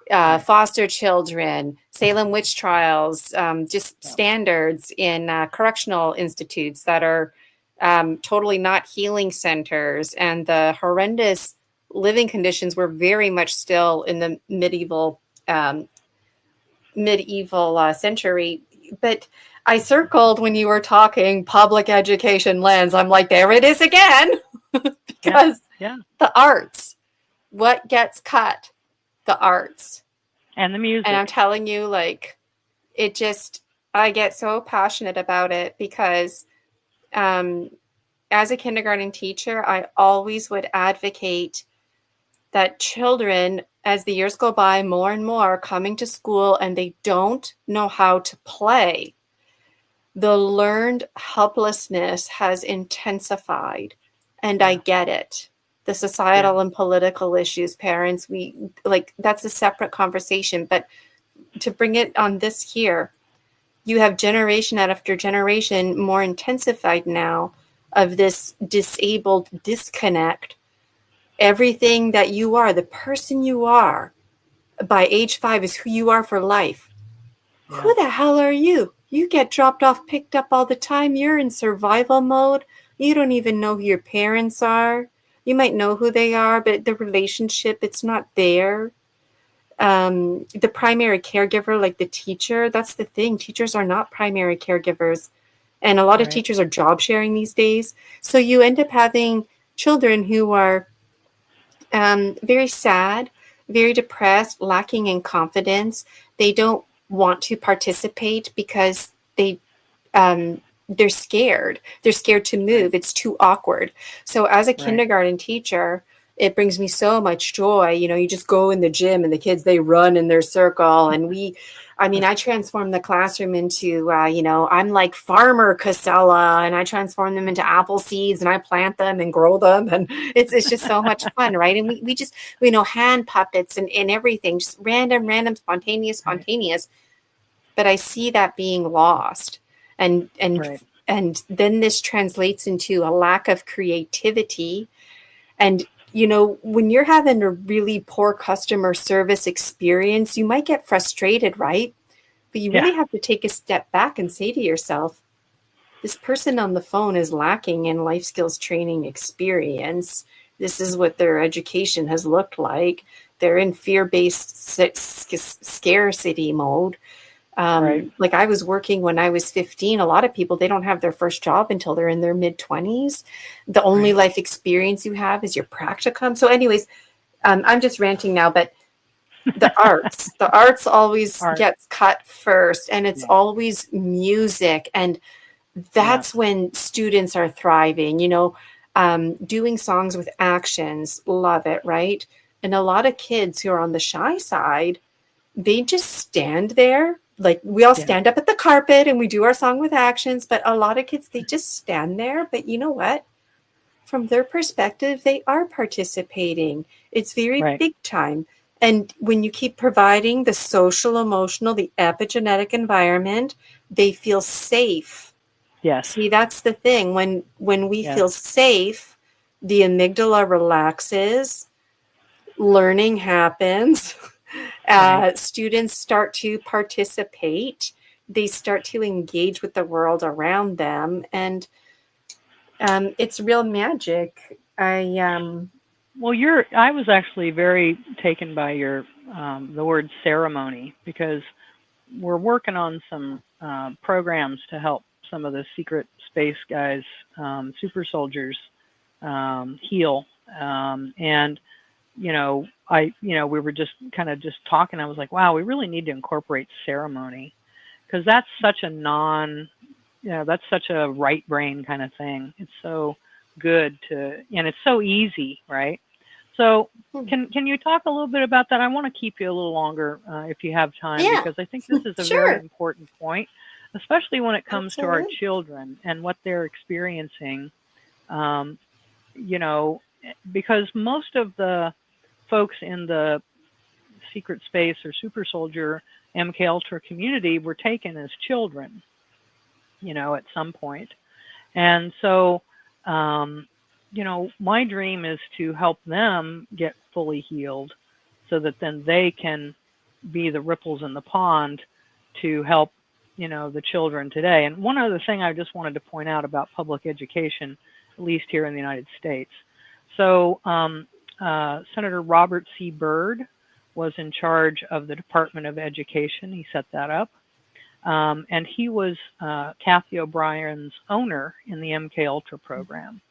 foster children, Salem witch trials, just standards in correctional institutes that are totally not healing centers, and the horrendous living conditions were very much still in the medieval century. But I circled when you were talking public education lens. I'm like, there it is again. Because the arts, what gets cut? The arts. And the music. And I'm telling you, like, I get so passionate about it because as a kindergarten teacher, I always would advocate that children, as the years go by, more and more are coming to school and they don't know how to play. The learned helplessness has intensified, and I get it. The societal and political issues, parents, that's a separate conversation. But to bring it on this here, you have generation after generation more intensified now of this disabled disconnect. Everything that you are, the person you are by age 5 is who you are for life. Yeah. Who the hell are you? You get dropped off, picked up all the time. You're in survival mode. You don't even know who your parents are. You might know who they are, but the relationship, it's not there. The primary caregiver, like the teacher, that's the thing. Teachers are not primary caregivers. And a lot of teachers are job sharing these days. So you end up having children who are very sad, very depressed, lacking in confidence. They don't want to participate because they're scared. They're scared to move. Right. It's too awkward. So as a Right. kindergarten teacher, it brings me so much joy. You know, you just go in the gym and the kids, they run in their circle. And I transform the classroom into, I'm like Farmer Casella, and I transform them into apple seeds, and I plant them and grow them. And it's just so much fun, right? And we just, hand puppets and everything, just random, spontaneous. But I see that being lost. And Right. then this translates into a lack of creativity. And when you're having a really poor customer service experience, you might get frustrated, right? But you really have to take a step back and say to yourself, this person on the phone is lacking in life skills training experience. This is what their education has looked like. They're in fear-based scarcity mode. Right. Like I was working when I was 15. A lot of people, they don't have their first job until they're in their mid-20s. The only life experience you have is your practicum. So anyways, I'm just ranting now, but the arts always gets cut first, and it's always music. And that's when students are thriving, doing songs with actions. Love it, right? And a lot of kids who are on the shy side, they just stand there. Like we all stand up at the carpet and we do our song with actions, but a lot of kids, they just stand there. But you know what? From their perspective, they are participating. It's very big time. And when you keep providing the social, emotional, the epigenetic environment, they feel safe. Yes. See, that's the thing. When we feel safe, the amygdala relaxes, learning happens. Students start to participate. They start to engage with the world around them, and it's real magic. I was actually very taken by your the word ceremony, because we're working on some programs to help some of the secret space guys, super soldiers, heal, and we were just kind of just talking. I was like, wow, we really need to incorporate ceremony, because that's such a that's such a right brain kind of thing. It's so good and it's so easy, right? So can you talk a little bit about that? I want to keep you a little longer if you have time, because I think this is a very important point, especially when it comes to our children and what they're experiencing. Because most of the folks in the secret space or super soldier MK Ultra community were taken as children, at some point. And so, my dream is to help them get fully healed so that then they can be the ripples in the pond to help, the children today. And one other thing I just wanted to point out about public education, at least here in the United States. So, Senator Robert C. Byrd was in charge of the Department of Education. He set that up. And he was Kathy O'Brien's owner in the MK Ultra program.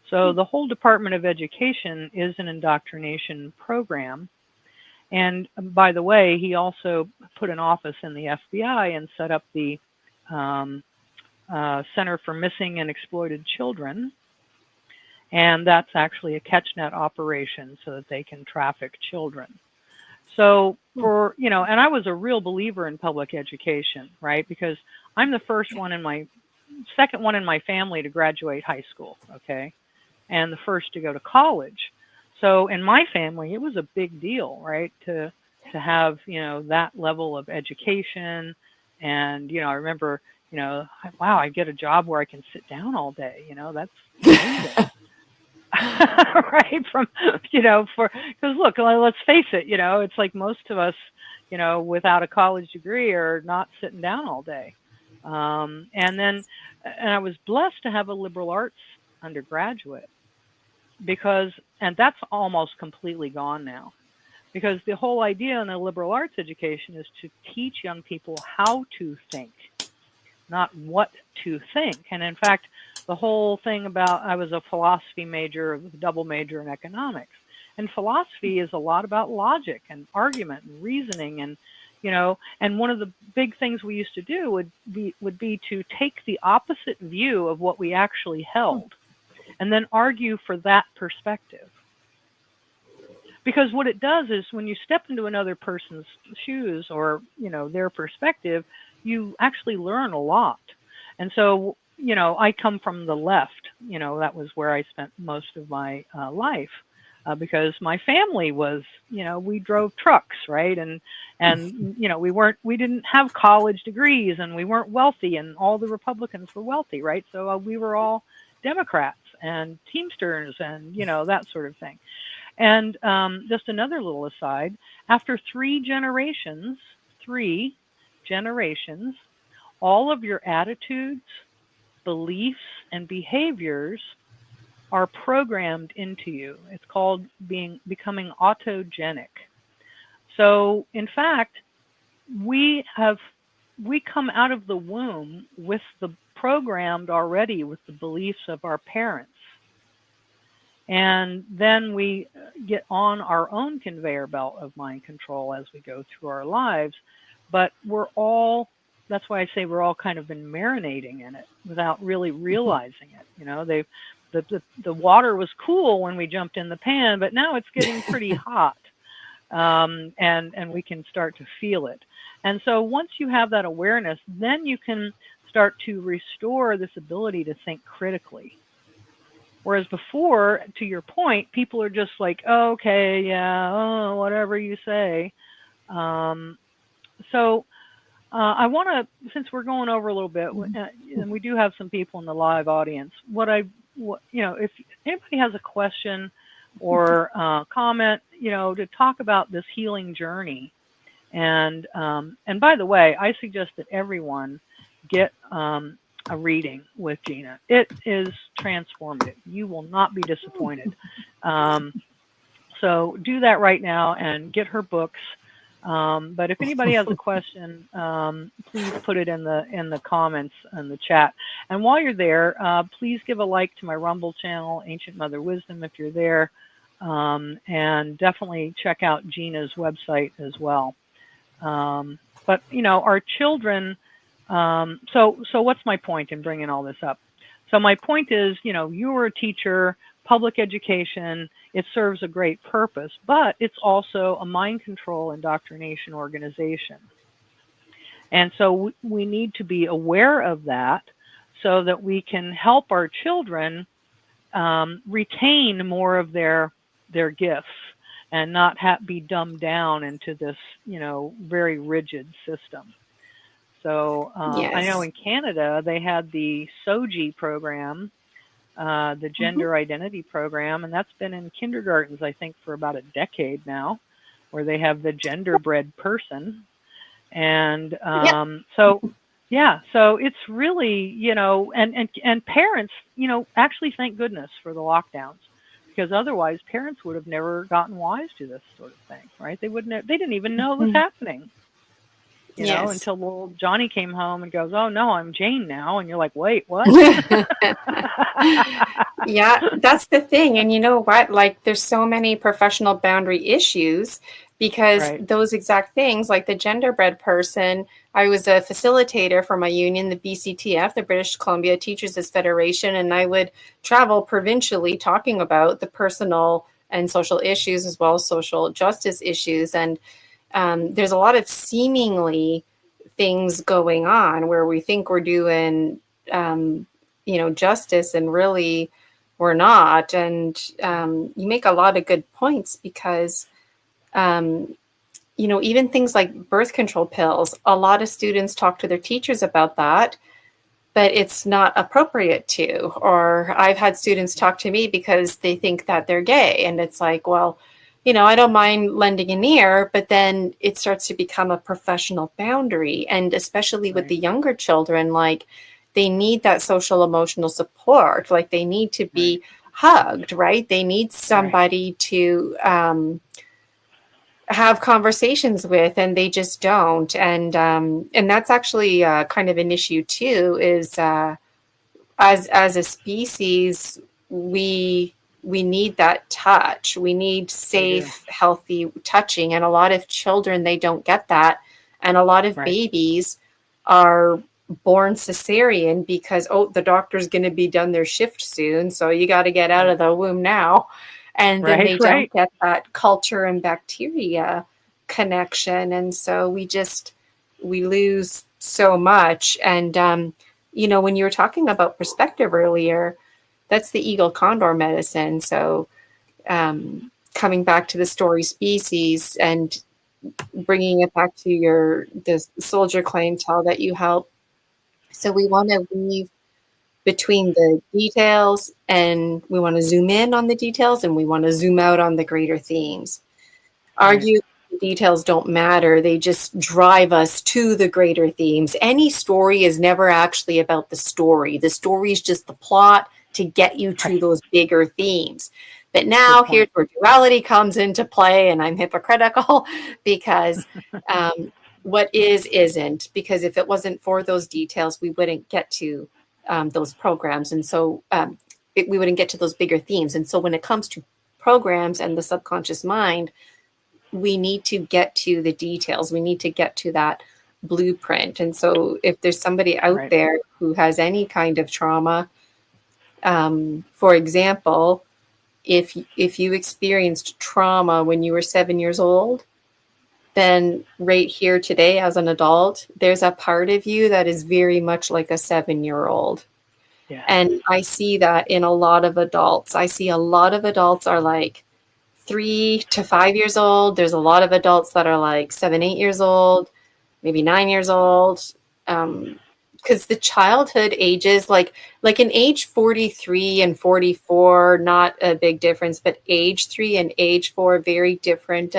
So the whole Department of Education is an indoctrination program. And by the way, he also put an office in the FBI and set up the Center for Missing and Exploited Children. And that's actually a catchnet operation so that they can traffic children. So and I was a real believer in public education, right? Because I'm the second one in my family to graduate high school, okay? And the first to go to college. So in my family, it was a big deal, right? To have, that level of education. And, I remember, wow, I get a job where I can sit down all day, that's amazing. Right, because look, let's face it, it's like most of us, without a college degree are not sitting down all day. And I was blessed to have a liberal arts undergraduate, and that's almost completely gone now, because the whole idea in the liberal arts education is to teach young people how to think, not what to think. And in fact, the whole thing about, I was a philosophy major, a double major in economics. And philosophy is a lot about logic and argument and reasoning, and and one of the big things we used to do would be to take the opposite view of what we actually held and then argue for that perspective. Because what it does is when you step into another person's shoes or, their perspective, you actually learn a lot. And so, I come from the left, that was where I spent most of my life. Because my family was, we drove trucks, right? And we didn't have college degrees, and we weren't wealthy, and all the Republicans were wealthy, right? So we were all Democrats and Teamsters and, that sort of thing. And just another little aside, after 3 generations, all of your attitudes, beliefs, and behaviors are programmed into you. It's called becoming autogenic. So, in fact, we come out of the womb with the programmed already with the beliefs of our parents. And then we get on our own conveyor belt of mind control as we go through our lives. But that's why I say we're all kind of been marinating in it without really realizing it. The water was cool when we jumped in the pan, but now it's getting pretty hot, and we can start to feel it. And so once you have that awareness, then you can start to restore this ability to think critically. Whereas before, to your point, people are just like, oh, okay, yeah, oh, whatever you say. So I want to, since we're going over a little bit, and we do have some people in the live audience, if anybody has a question or comment, to talk about this healing journey. And by the way, I suggest that everyone get a reading with Gina. It is transformative. You will not be disappointed. So do that right now and get her books. But if anybody has a question, please put it in the comments in the chat. And while you're there, please give a like to my Rumble channel, Ancient Mother Wisdom, if you're there, and definitely check out Gina's website as well. But our children. So what's my point in bringing all this up? So my point is, you were a teacher, public education. It serves a great purpose, but it's also a mind control indoctrination organization. And so we need to be aware of that so that we can help our children retain more of their gifts and not be dumbed down into this, very rigid system. So Yes. I know in Canada, they had the SOGI program, the gender identity program, and that's been in kindergartens, I think, for about a decade now, where they have the gender-bred person. And so it's really, and parents, actually thank goodness for the lockdowns, because otherwise parents would have never gotten wise to this sort of thing, right? They didn't even know it was happening. Until little Johnny came home and goes, oh, no, I'm Jane now. And you're like, wait, what? Yeah, that's the thing. And you know what? Like, there's so many professional boundary issues because those exact things, like the genderbread person, I was a facilitator for my union, the BCTF, the British Columbia Teachers' Federation, and I would travel provincially talking about the personal and social issues as well as social justice issues. And there's a lot of seemingly things going on where we think we're doing, justice, and really we're not. And you make a lot of good points because, even things like birth control pills, a lot of students talk to their teachers about that, but it's not appropriate to. Or I've had students talk to me because they think that they're gay. And it's like, well, I don't mind lending an ear, but then it starts to become a professional boundary. And especially with the younger children, like they need that social emotional support. Like they need to be hugged, right? They need somebody to have conversations with, and they just don't. And that's actually kind of an issue too, is as a species, we we need that touch. We need safe, healthy touching. And a lot of children, they don't get that. And a lot of babies are born cesarean because, oh, the doctor's going to be done their shift soon, so you got to get out of the womb now. And then they don't get that culture and bacteria connection. And so we lose so much. And, you know, when you were talking about perspective earlier, that's the eagle condor medicine. So coming back to the story species and bringing it back to the soldier clientele that you help. So we want to weave between the details, and we want to zoom in on the details, and we want to zoom out on the greater themes. Argue the details don't matter. They just drive us to the greater themes. Any story is never actually about the story. The story is just the plot to get you to those bigger themes. But now here's where duality comes into play, and I'm hypocritical because what isn't, because if it wasn't for those details, we wouldn't get to those programs. And so we wouldn't get to those bigger themes. And so when it comes to programs and the subconscious mind, we need to get to the details. We need to get to that blueprint. And so if there's somebody out there who has any kind of trauma, for example, if you experienced trauma when you were 7 years old, then right here today as an adult, there's a part of you that is very much like a 7-year-old. Yeah. And I see that in a lot of adults. I see a lot of adults are like 3 to 5 years old. There's a lot of adults that are like 7, 8 years old, maybe 9 years old. Because the childhood ages, like in age 43 and 44, not a big difference, but age 3 and age 4, very different.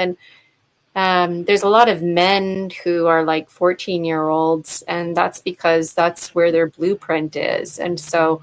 And there's a lot of men who are like 14-year-olds, and that's because that's where their blueprint is. And so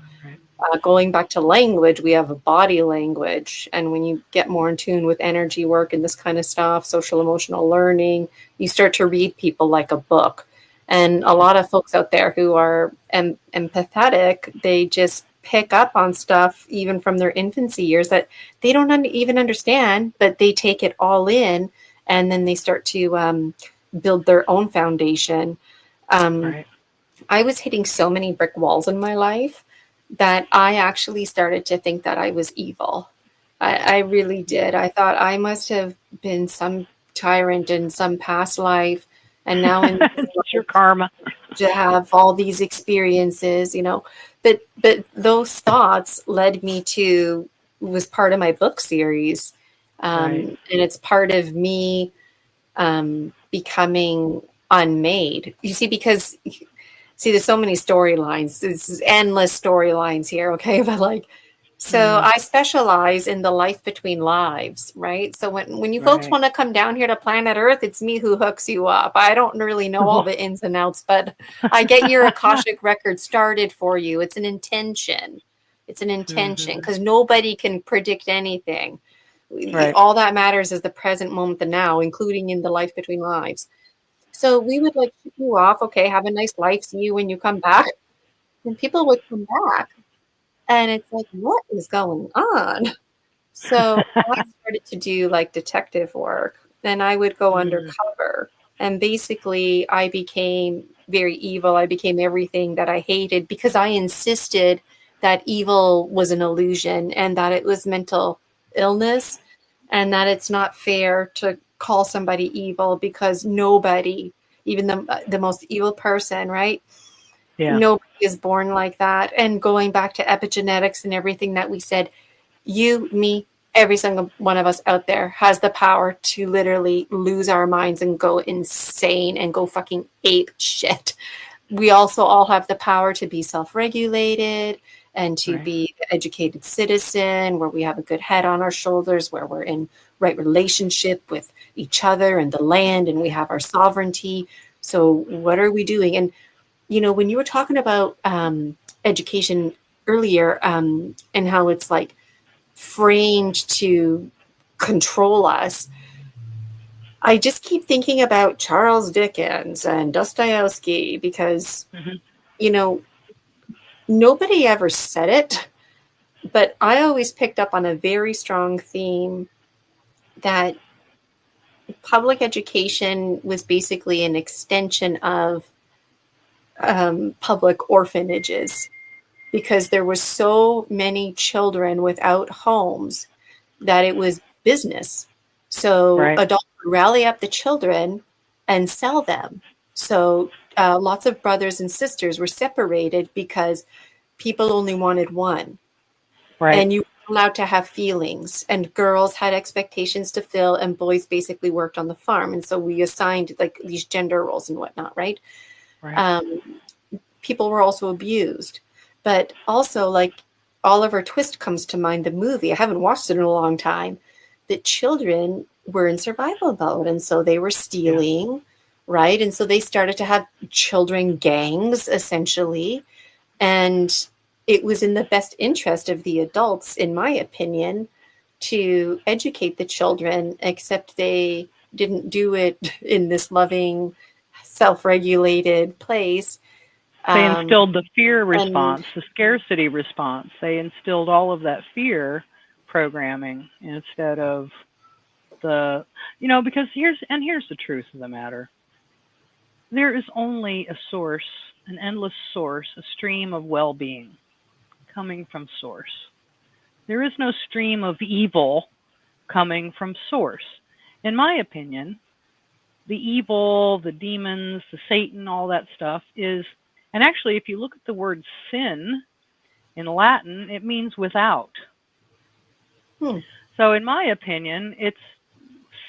going back to language, we have a body language. And when you get more in tune with energy work and this kind of stuff, social emotional learning, you start to read people like a book. And a lot of folks out there who are empathetic, they just pick up on stuff even from their infancy years that they don't even understand, but they take it all in, and then they start to build their own foundation. I was hitting so many brick walls in my life that I actually started to think that I was evil. I really did. I thought I must have been some tyrant in some past life. And now in your karma to have all these experiences, you know, but those thoughts led me to, was part of my book series. And it's part of me becoming unmade. You see, because there's so many storylines. There's endless storylines here. Okay. But like, so I specialize in the life between lives, right? So when you folks want to come down here to planet Earth, it's me who hooks you up. I don't really know all the ins and outs, but I get your Akashic record started for you. It's an intention. It's an intention because nobody can predict anything. All that matters is the present moment, the now, including in the life between lives. So we would like shoot you off. Okay, have a nice life. See you when you come back. And people would come back. And it's like, what is going on? So I started to do like detective work. Then I would go undercover. And basically, I became very evil. I became everything that I hated because I insisted that evil was an illusion and that it was mental illness and that it's not fair to call somebody evil because nobody, even the most evil person, right? Yeah. Nobody is born like that. And going back to epigenetics and everything that we said, you, me, every single one of us out there has the power to literally lose our minds and go insane and go fucking ape shit. We also all have the power to be self-regulated and to be an educated citizen where we have a good head on our shoulders, where we're in right relationship with each other and the land, and we have our sovereignty. So what are we doing? And you know, when you were talking about education earlier and how it's like framed to control us, I just keep thinking about Charles Dickens and Dostoevsky because, you know, nobody ever said it, But I always picked up on a very strong theme that public education was basically an extension of public orphanages, because there were so many children without homes that it was business. So Right. adults would rally up the children and sell them. So lots of brothers and sisters were separated because people only wanted one. Right. And you were allowed to have feelings, and girls had expectations to fill, and boys basically worked on the farm. And so we assigned like these gender roles and whatnot, right? Right. People were also abused. But also, like, Oliver Twist comes to mind, the movie. I haven't watched it in a long time. That children were in survival mode, and so they were stealing, right? And so they started to have children gangs, essentially. And it was in the best interest of the adults, in my opinion, to educate the children, except they didn't do it in this loving, self-regulated place. They instilled the fear And response, the scarcity response. They instilled all of that fear programming instead of the, because here's the truth of the matter. There is only a source, an endless source, a stream of well-being coming from source. There is no stream of evil coming from source. In my opinion, the evil, the demons, the Satan, all that stuff is, and actually if you look at the word sin in Latin, it means without. So in my opinion,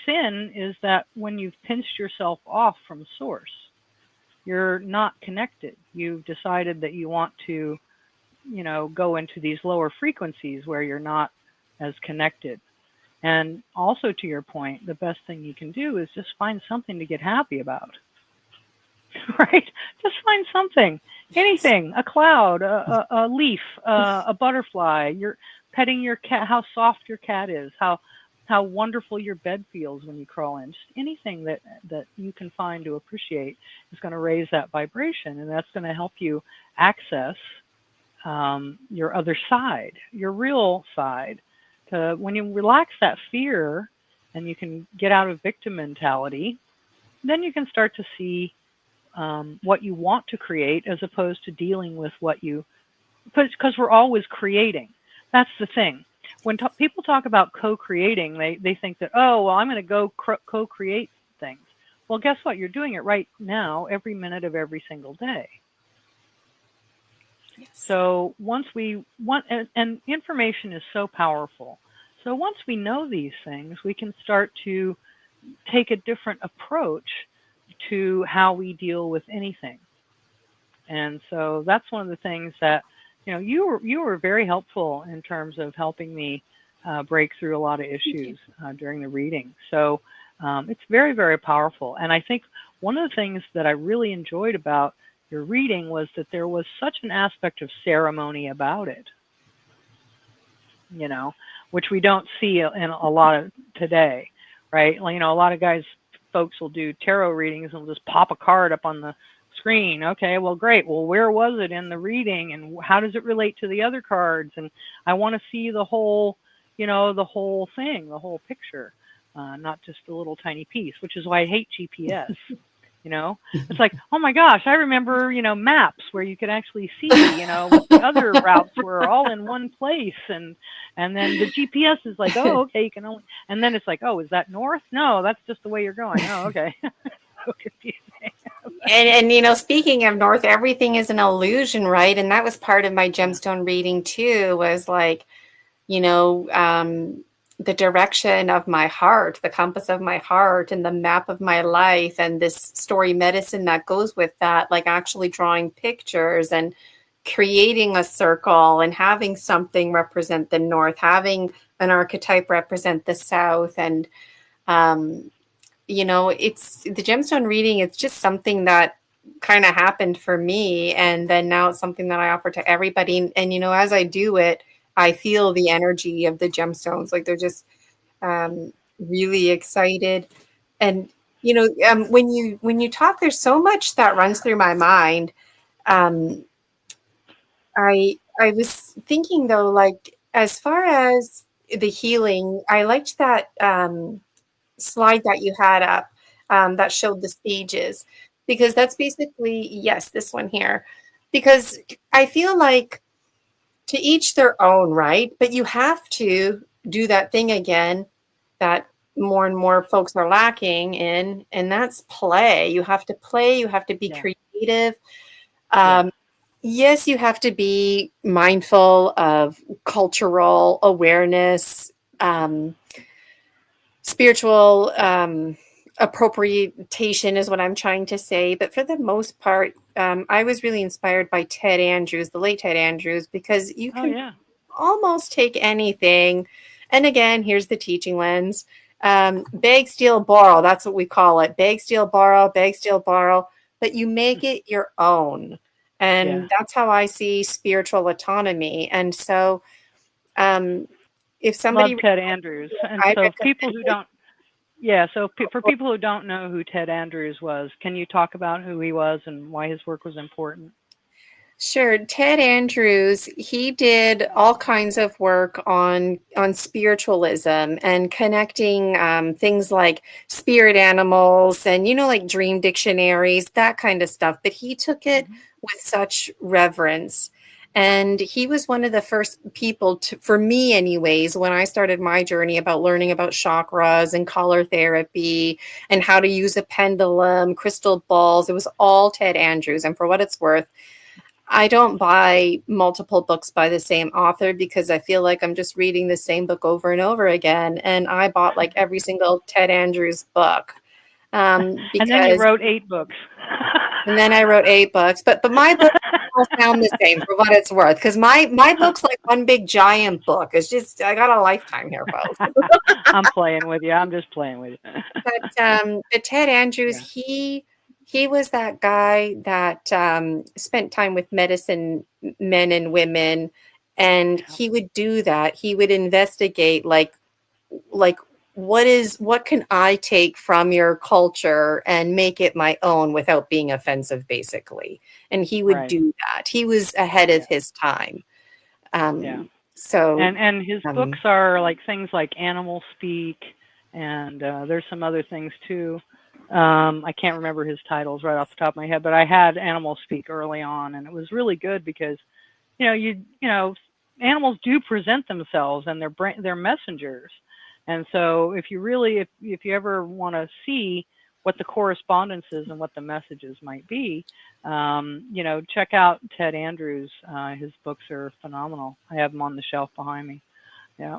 sin is that when you've pinched yourself off from source, you're not connected. You've decided that you want to, go into these lower frequencies where you're not as connected. And also, to your point, the best thing you can do is just find something to get happy about. Right? Just find something, anything, a cloud, a leaf, a butterfly. You're petting your cat, how soft your cat is, how wonderful your bed feels when you crawl in. Just anything that you can find to appreciate is going to raise that vibration, and that's going to help you access your other side, your real side. When you relax that fear and you can get out of victim mentality, then you can start to see what you want to create as opposed to dealing with because we're always creating. That's the thing. When people talk about co-creating, they think that, oh, well, I'm going to go co-create things. Well, guess what? You're doing it right now, every minute of every single day. Yes. So and information is so powerful. So once we know these things, we can start to take a different approach to how we deal with anything. And so that's one of the things that, you were very helpful in terms of helping me break through a lot of issues during the reading. So it's very, very powerful. And I think one of the things that I really enjoyed about your reading was that there was such an aspect of ceremony about it, which we don't see in a lot of today, right? A lot of folks will do tarot readings and will just pop a card up on the screen. Okay, well, great. Well, where was it in the reading, and how does it relate to the other cards? And I want to see the whole, the whole thing, the whole picture, not just a little tiny piece, which is why I hate GPS. It's like, oh my gosh, I remember, maps where you could actually see, what the other routes were all in one place. And then the GPS is like, oh, okay, you can only, and then it's like, oh, is that north? No, that's just the way you're going. Oh, okay. So confusing. And speaking of north, everything is an illusion, right? And that was part of my gemstone reading too, was like, the direction of my heart, the compass of my heart, and the map of my life, and this story medicine that goes with that, like actually drawing pictures and creating a circle and having something represent the north, having an archetype represent the south. And it's the gemstone reading. It's just something that kind of happened for me, and then now it's something that I offer to everybody. And as I do it, I feel the energy of the gemstones. Like they're just really excited. And, when you talk, there's so much that runs through my mind. I was thinking though, like as far as the healing, I liked that slide that you had up that showed the stages, because that's basically, yes, this one here, because I feel like to each their own, right? But you have to do that thing again that more and more folks are lacking in, and that's play. You have to play, you have to be creative. Yes, you have to be mindful of cultural awareness, spiritual appropriation is what I'm trying to say. But for the most part, I was really inspired by Ted Andrews, the late Ted Andrews, because you can almost take anything. And again, here's the teaching lens. Beg, steal, borrow. That's what we call it. Beg, steal, borrow, beg, steal, borrow. But you make it your own. And that's how I see spiritual autonomy. And so if somebody... Love Ted Andrews. And so people who don't... so for people who don't know who Ted Andrews was, can you talk about who he was and why his work was important? Sure. Ted Andrews, he did all kinds of work on spiritualism and connecting things like spirit animals and, like dream dictionaries, that kind of stuff. But he took it with such reverence. And he was one of the first people for me anyways, when I started my journey about learning about chakras and color therapy and how to use a pendulum, crystal balls. It was all Ted Andrews. And for what it's worth, I don't buy multiple books by the same author because I feel like I'm just reading the same book over and over again. And I bought like every single Ted Andrews book. And then you wrote 8 books. And then I wrote 8 books. But my books all sound the same for what it's worth. Because my book's like one big giant book. It's just, I got a lifetime here, folks. I'm playing with you. I'm just playing with you. But Ted Andrews, he was that guy that spent time with medicine men and women, and he would do that. He would investigate like what can I take from your culture and make it my own without being offensive, basically. And he would do that. He was ahead of his time. So and his books are like things like Animal Speak, and there's some other things too. I can't remember his titles right off the top of my head, but I had Animal Speak early on, and it was really good because, animals do present themselves and they're messengers. And so if you ever want to see what the correspondence is and what the messages might be, check out Ted Andrews. His books are phenomenal. I have them on the shelf behind me. Yeah.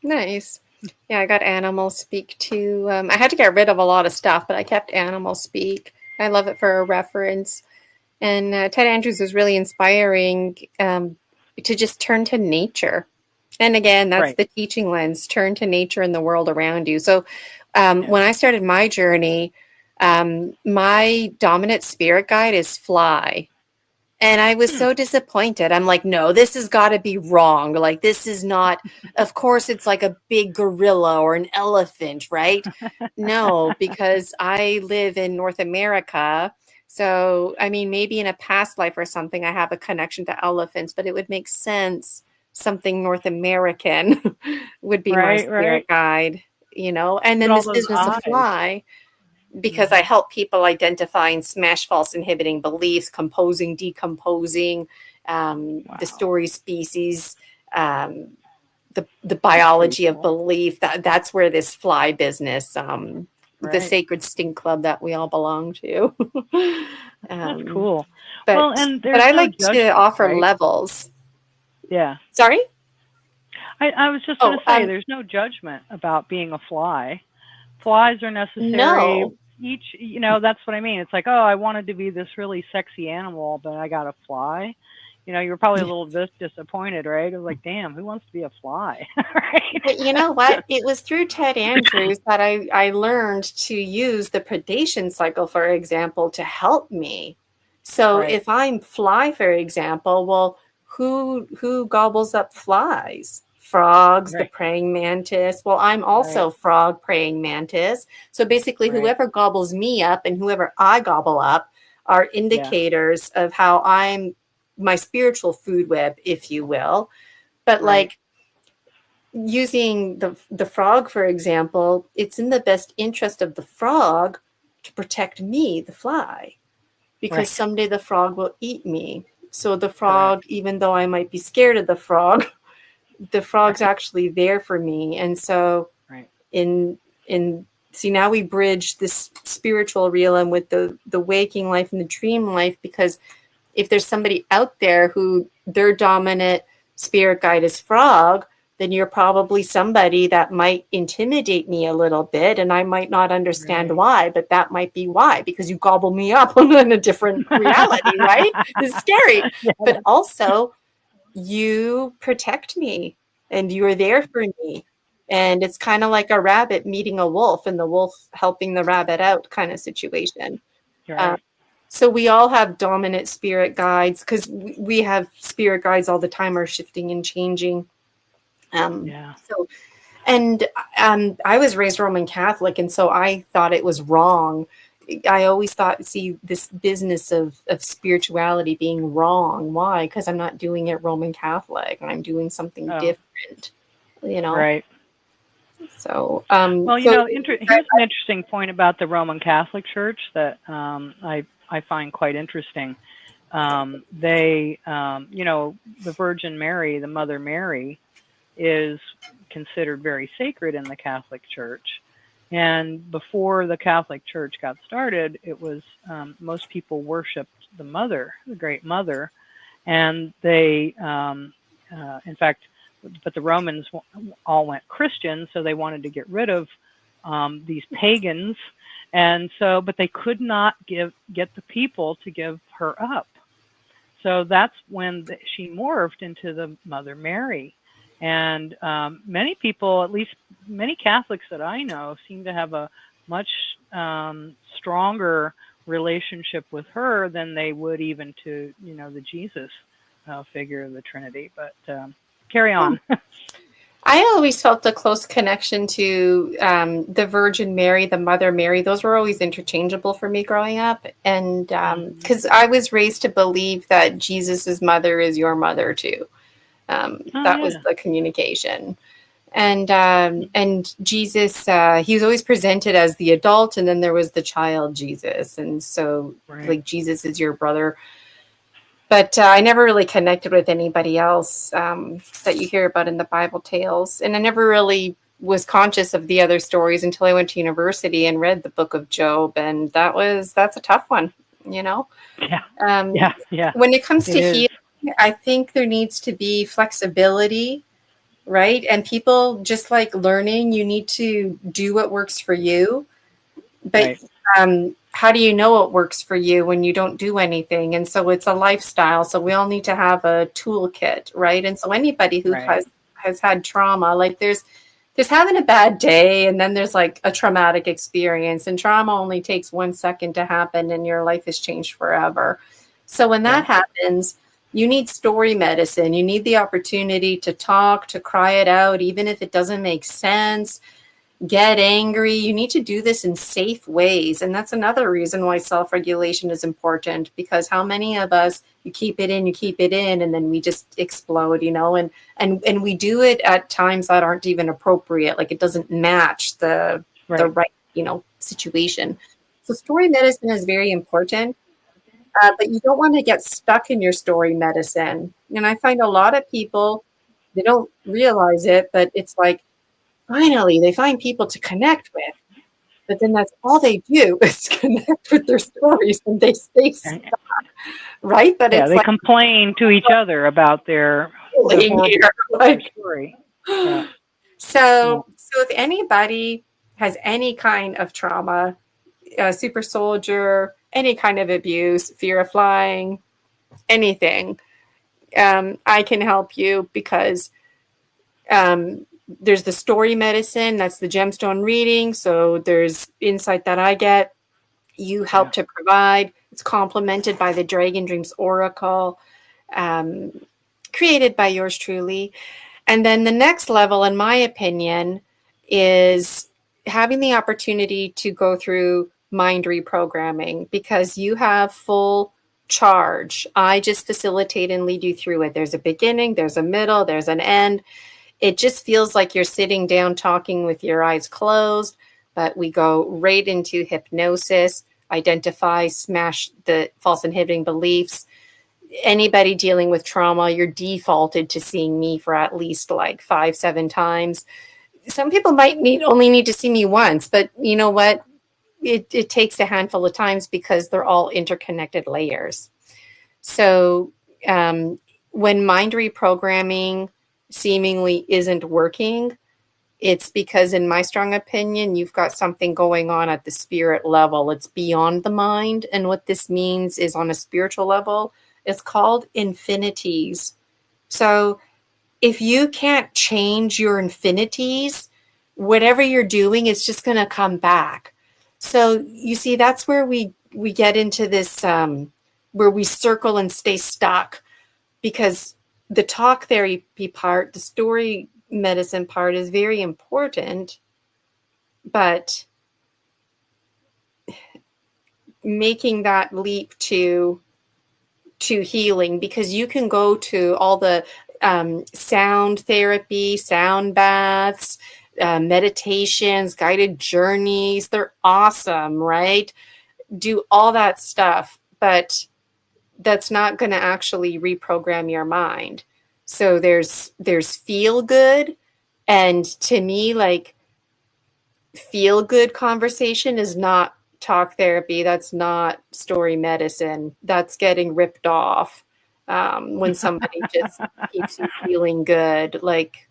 Nice. Yeah, I got Animal Speak too. I had to get rid of a lot of stuff, but I kept Animal Speak. I love it for a reference. And Ted Andrews is really inspiring to just turn to nature. And again, that's the teaching lens, turn to nature and the world around you. So when I started my journey, my dominant spirit guide is fly. And I was so disappointed. I'm like, no, this has got to be wrong. Like, this is not, of course, it's like a big gorilla or an elephant, right? No, because I live in North America. So, I mean, maybe in a past life or something, I have a connection to elephants, but it would make sense. Something North American would be my spirit guide, and then this business of fly. Because I help people identify and smash false inhibiting beliefs, composing, decomposing, the story species, the biology of belief. That's where this fly business, the sacred stink club that we all belong to. That's cool. But I like to offer levels. Yeah. Sorry? I was just going to say, there's no judgment about being a fly. Flies are necessary. No. That's what I mean. It's like, I wanted to be this really sexy animal, but I got a fly. You were probably a little bit disappointed, right? It was like, damn, who wants to be a fly? Right? But you know what? It was through Ted Andrews that I learned to use the predation cycle, for example, to help me. So if I'm fly, for example, well, who gobbles up flies? Frogs, the praying mantis. Well, I'm also frog, praying mantis. So basically, whoever gobbles me up and whoever I gobble up are indicators of how I'm my spiritual food web, if you will. But like using the frog, for example, it's in the best interest of the frog to protect me, the fly, because someday the frog will eat me. So the frog, even though I might be scared of the frog's actually there for me. And so in see, now we bridge this spiritual realm with the waking life and the dream life, because if there's somebody out there who their dominant spirit guide is frog, then you're probably somebody that might intimidate me a little bit, and I might not understand why, but that might be why, because you gobble me up in a different reality, right? It's scary. But also you protect me and you're there for me. And it's kind of like a rabbit meeting a wolf and the wolf helping the rabbit out kind of situation. So we all have dominant spirit guides, because we have spirit guides all the time, are shifting and changing. So, and I was raised Roman Catholic, and so I thought it was wrong. I always thought, see, this business of spirituality being wrong. Why? Because I'm not doing it Roman Catholic. I'm doing something different, you know? Right. So, well, you know, here's an interesting point about the Roman Catholic Church that I find quite interesting. They, you know, the Virgin Mary, the Mother Mary, is considered very sacred in the Catholic Church. And before the Catholic Church got started, it was most people worshipped the Mother, the Great Mother, and they, in fact, but the Romans all went Christian, so they wanted to get rid of these pagans, and so, but they could not get the people to give her up. So that's when she morphed into the Mother Mary. And many people, at least many Catholics that I know, seem to have a much stronger relationship with her than they would even to, you know, the Jesus figure of the Trinity. But carry on. I always felt a close connection to the Virgin Mary, the Mother Mary. Those were always interchangeable for me growing up. And because I was raised to believe that Jesus's mother is your mother too. That was the communication. And Jesus, he was always presented as the adult, and then there was the child Jesus. And so like Jesus is your brother. But I never really connected with anybody else that you hear about in the Bible tales. And I never really was conscious of the other stories until I went to university and read the book of Job. And that's a tough one, you know? When it comes to healing, I think there needs to be flexibility, right? And people, just like learning, you need to do what works for you. But how do you know what works for you when you don't do anything? And so it's a lifestyle. So we all need to have a toolkit, right? And so anybody who has had trauma, like there's having a bad day, and then there's like a traumatic experience, and trauma only takes 1 second to happen and your life has changed forever. So when that happens, you need story medicine. You need the opportunity to talk, to cry it out, even if it doesn't make sense. Get angry. You need to do this in safe ways. And that's another reason why self-regulation is important, because how many of us, you keep it in, and then we just explode, you know, and we do it at times that aren't even appropriate. Like it doesn't match the right, you know, situation. So story medicine is very important, but you don't want to get stuck in your story medicine. And I find a lot of people, they don't realize it, but it's like, finally, they find people to connect with, but then that's all they do is connect with their stories, and they stay stuck, right? But it's they complain to each other about their story. So if anybody has any kind of trauma, super soldier, any kind of abuse, fear of flying, anything, I can help you, because there's the story medicine, that's the gemstone reading. So there's insight that I get, you help to provide. It's complemented by the Dragon Dreams Oracle, created by yours truly. And then the next level, in my opinion, is having the opportunity to go through mind reprogramming, because you have full charge. I just facilitate and lead you through it. There's a beginning, there's a middle, there's an end. it just feels like you're sitting down talking with your eyes closed, but we go right into hypnosis, identify, smash the false inhibiting beliefs. Anybody dealing with trauma, you're defaulted to seeing me for at least like 5-7 times. Some people might only need to see me once, but you know what? It takes a handful of times because they're all interconnected layers. So when mind reprogramming seemingly isn't working, it's because, in my strong opinion, you've got something going on at the spirit level. It's beyond the mind. And what this means is, on a spiritual level, it's called infinities. So if you can't change your infinities, whatever you're doing is just going to come back. So you see, that's where we get into this, where we circle and stay stuck, because the talk therapy part, the story medicine part is very important, but making that leap to healing, because you can go to all the sound therapy, sound baths, meditations, guided journeys. They're awesome, right? Do all that stuff, but that's not going to actually reprogram your mind. So there's feel good. And to me, like, feel good conversation is not talk therapy. That's not story medicine. That's getting ripped off. When somebody just keeps you feeling good, like,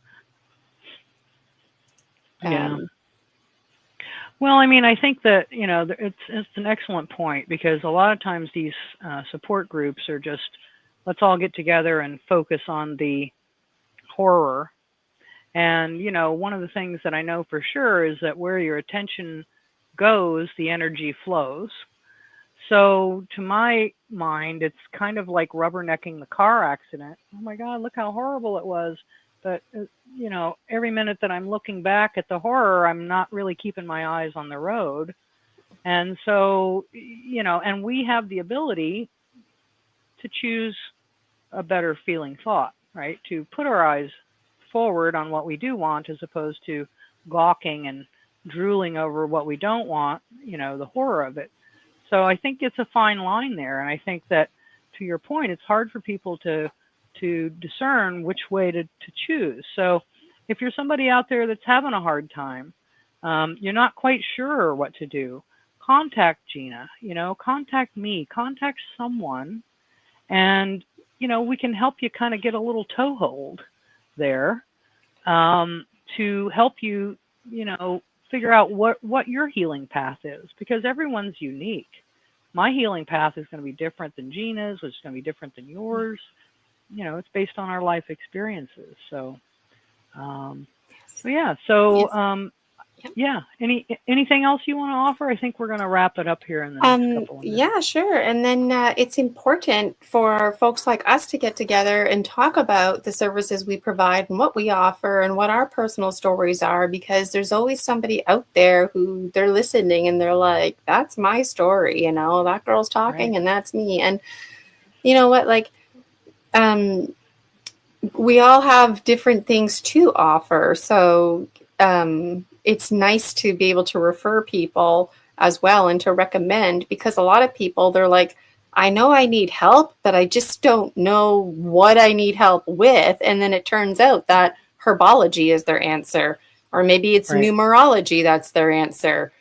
Yeah. Well, I mean, I think that, it's an excellent point, because a lot of times these support groups are just, let's all get together and focus on the horror. And, one of the things that I know for sure is that where your attention goes, the energy flows. So to my mind, it's kind of like rubbernecking the car accident. Oh my God, look how horrible it was. But, every minute that I'm looking back at the horror, I'm not really keeping my eyes on the road. And so, and we have the ability to choose a better feeling thought, right? To put our eyes forward on what we do want, as opposed to gawking and drooling over what we don't want, the horror of it. So I think it's a fine line there. And I think that, to your point, it's hard for people to discern which way to choose. So if you're somebody out there that's having a hard time, you're not quite sure what to do, contact Gina, contact me, contact someone, and, we can help you kind of get a little toehold there, to help you, figure out what your healing path is, because everyone's unique. My healing path is going to be different than Gina's, which is going to be different than yours. It's based on our life experiences. So, yeah. So, yeah. Anything else you want to offer? I think we're going to wrap it up here in the next couple of minutes. Yeah, sure. And then it's important for folks like us to get together and talk about the services we provide and what we offer and what our personal stories are, because there's always somebody out there who they're listening and they're like, that's my story, that girl's talking, right, and that's me. And you know what, like, we all have different things to offer. So it's nice to be able to refer people as well and to recommend, because a lot of people, they're like, I know I need help, but I just don't know what I need help with. And then it turns out that herbology is their answer, or maybe it's numerology that's their answer.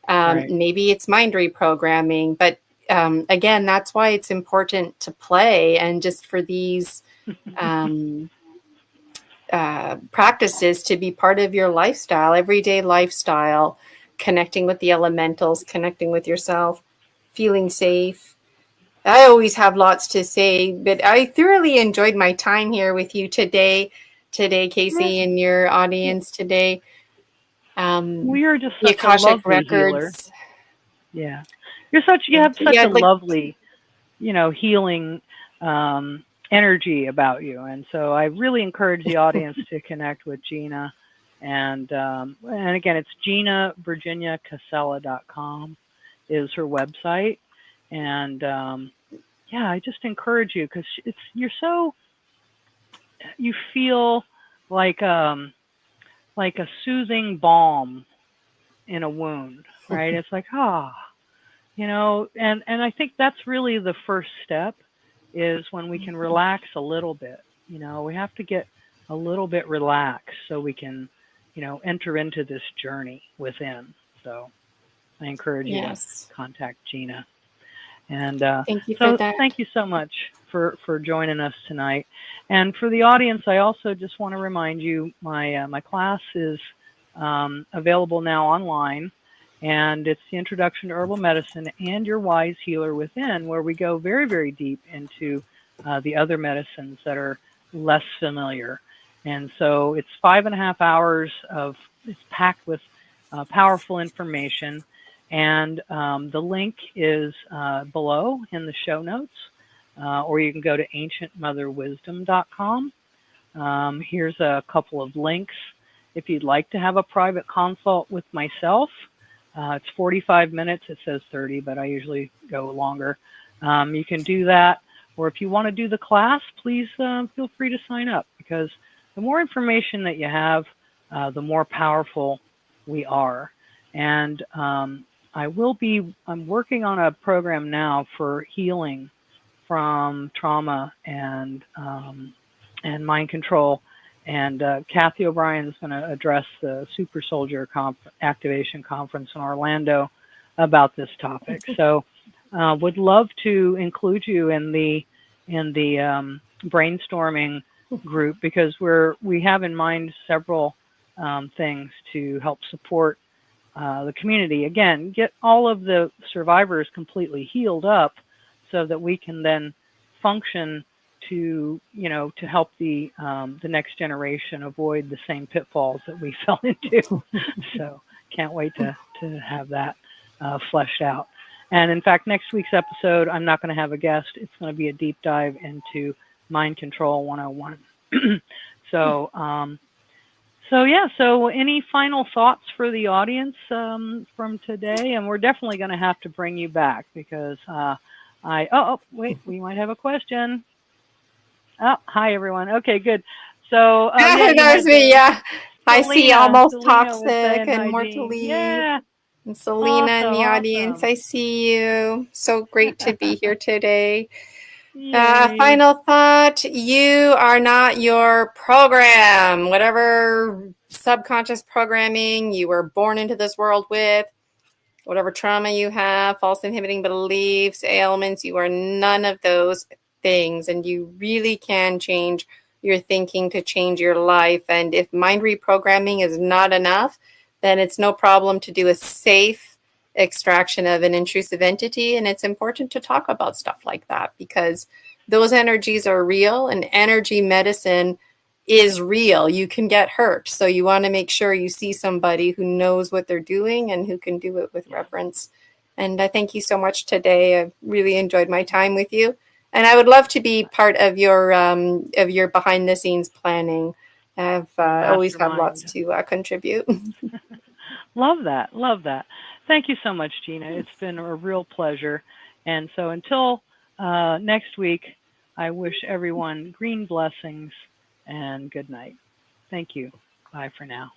Maybe it's mind reprogramming. But again, that's why it's important to play, and just for these practices to be part of your lifestyle, everyday lifestyle, connecting with the elementals, connecting with yourself, feeling safe. I always have lots to say, but I thoroughly enjoyed my time here with you today, Casey, and your audience today. We are just the such Akashic a lovely Records. Healer. Yeah, you have such a lovely, healing energy about you, and so I really encourage the audience to connect with Gina. And again, it's GinaVirginiaCasella.com is her website. And I just encourage you, because you feel like like a soothing balm in a wound, right? It's like, and I think that's really the first step is when we can relax a little bit. We have to get a little bit relaxed so we can, enter into this journey within. So I encourage you to Yes. contact Gina. And Thank you for so that. thank you so much for joining us tonight. And for the audience, I also just want to remind you my class is available now online. And it's the Introduction to Herbal Medicine and Your Wise Healer Within, where we go very, very deep into the other medicines that are less familiar. And so it's 5.5 hours it's packed with powerful information. And the link is below in the show notes, or you can go to ancientmotherwisdom.com. Here's a couple of links. If you'd like to have a private consult with myself, it's 45 minutes. It says 30, but I usually go longer. You can do that. Or if you want to do the class, please feel free to sign up, because the more information that you have, the more powerful we are. And I'm working on a program now for healing from trauma and mind control. And Kathy O'Brien is going to address the Super Soldier Activation Conference in Orlando about this topic. So would love to include you in the brainstorming group, because we have in mind several things to help support the community. Again, get all of the survivors completely healed up so that we can then function to help the next generation avoid the same pitfalls that we fell into. So can't wait to have that fleshed out. And in fact, next week's episode, I'm not going to have a guest. It's going to be a deep dive into Mind Control 101. So any final thoughts for the audience from today? And we're definitely going to have to bring you back, because wait, we might have a question. Oh, hi, everyone. Okay, good. So, that was me, yeah. I see Almost Selena Toxic and Mortally. Yeah. And Selena in the audience. Awesome. I see you. So great to be here today. Yay. Final thought, you are not your program. Whatever subconscious programming you were born into this world with, whatever trauma you have, false inhibiting beliefs, ailments, you are none of those things. And you really can change your thinking to change your life. And if mind reprogramming is not enough, then it's no problem to do a safe extraction of an intrusive entity. And it's important to talk about stuff like that, because those energies are real, and energy medicine is real. You can get hurt. So you want to make sure you see somebody who knows what they're doing and who can do it with reverence. And I thank you so much today. I really enjoyed my time with you. And I would love to be part of your behind the scenes planning. I've always have lots to contribute. Love that. Love that. Thank you so much, Gina. It's been a real pleasure. And so until next week, I wish everyone green blessings and good night. Thank you. Bye for now.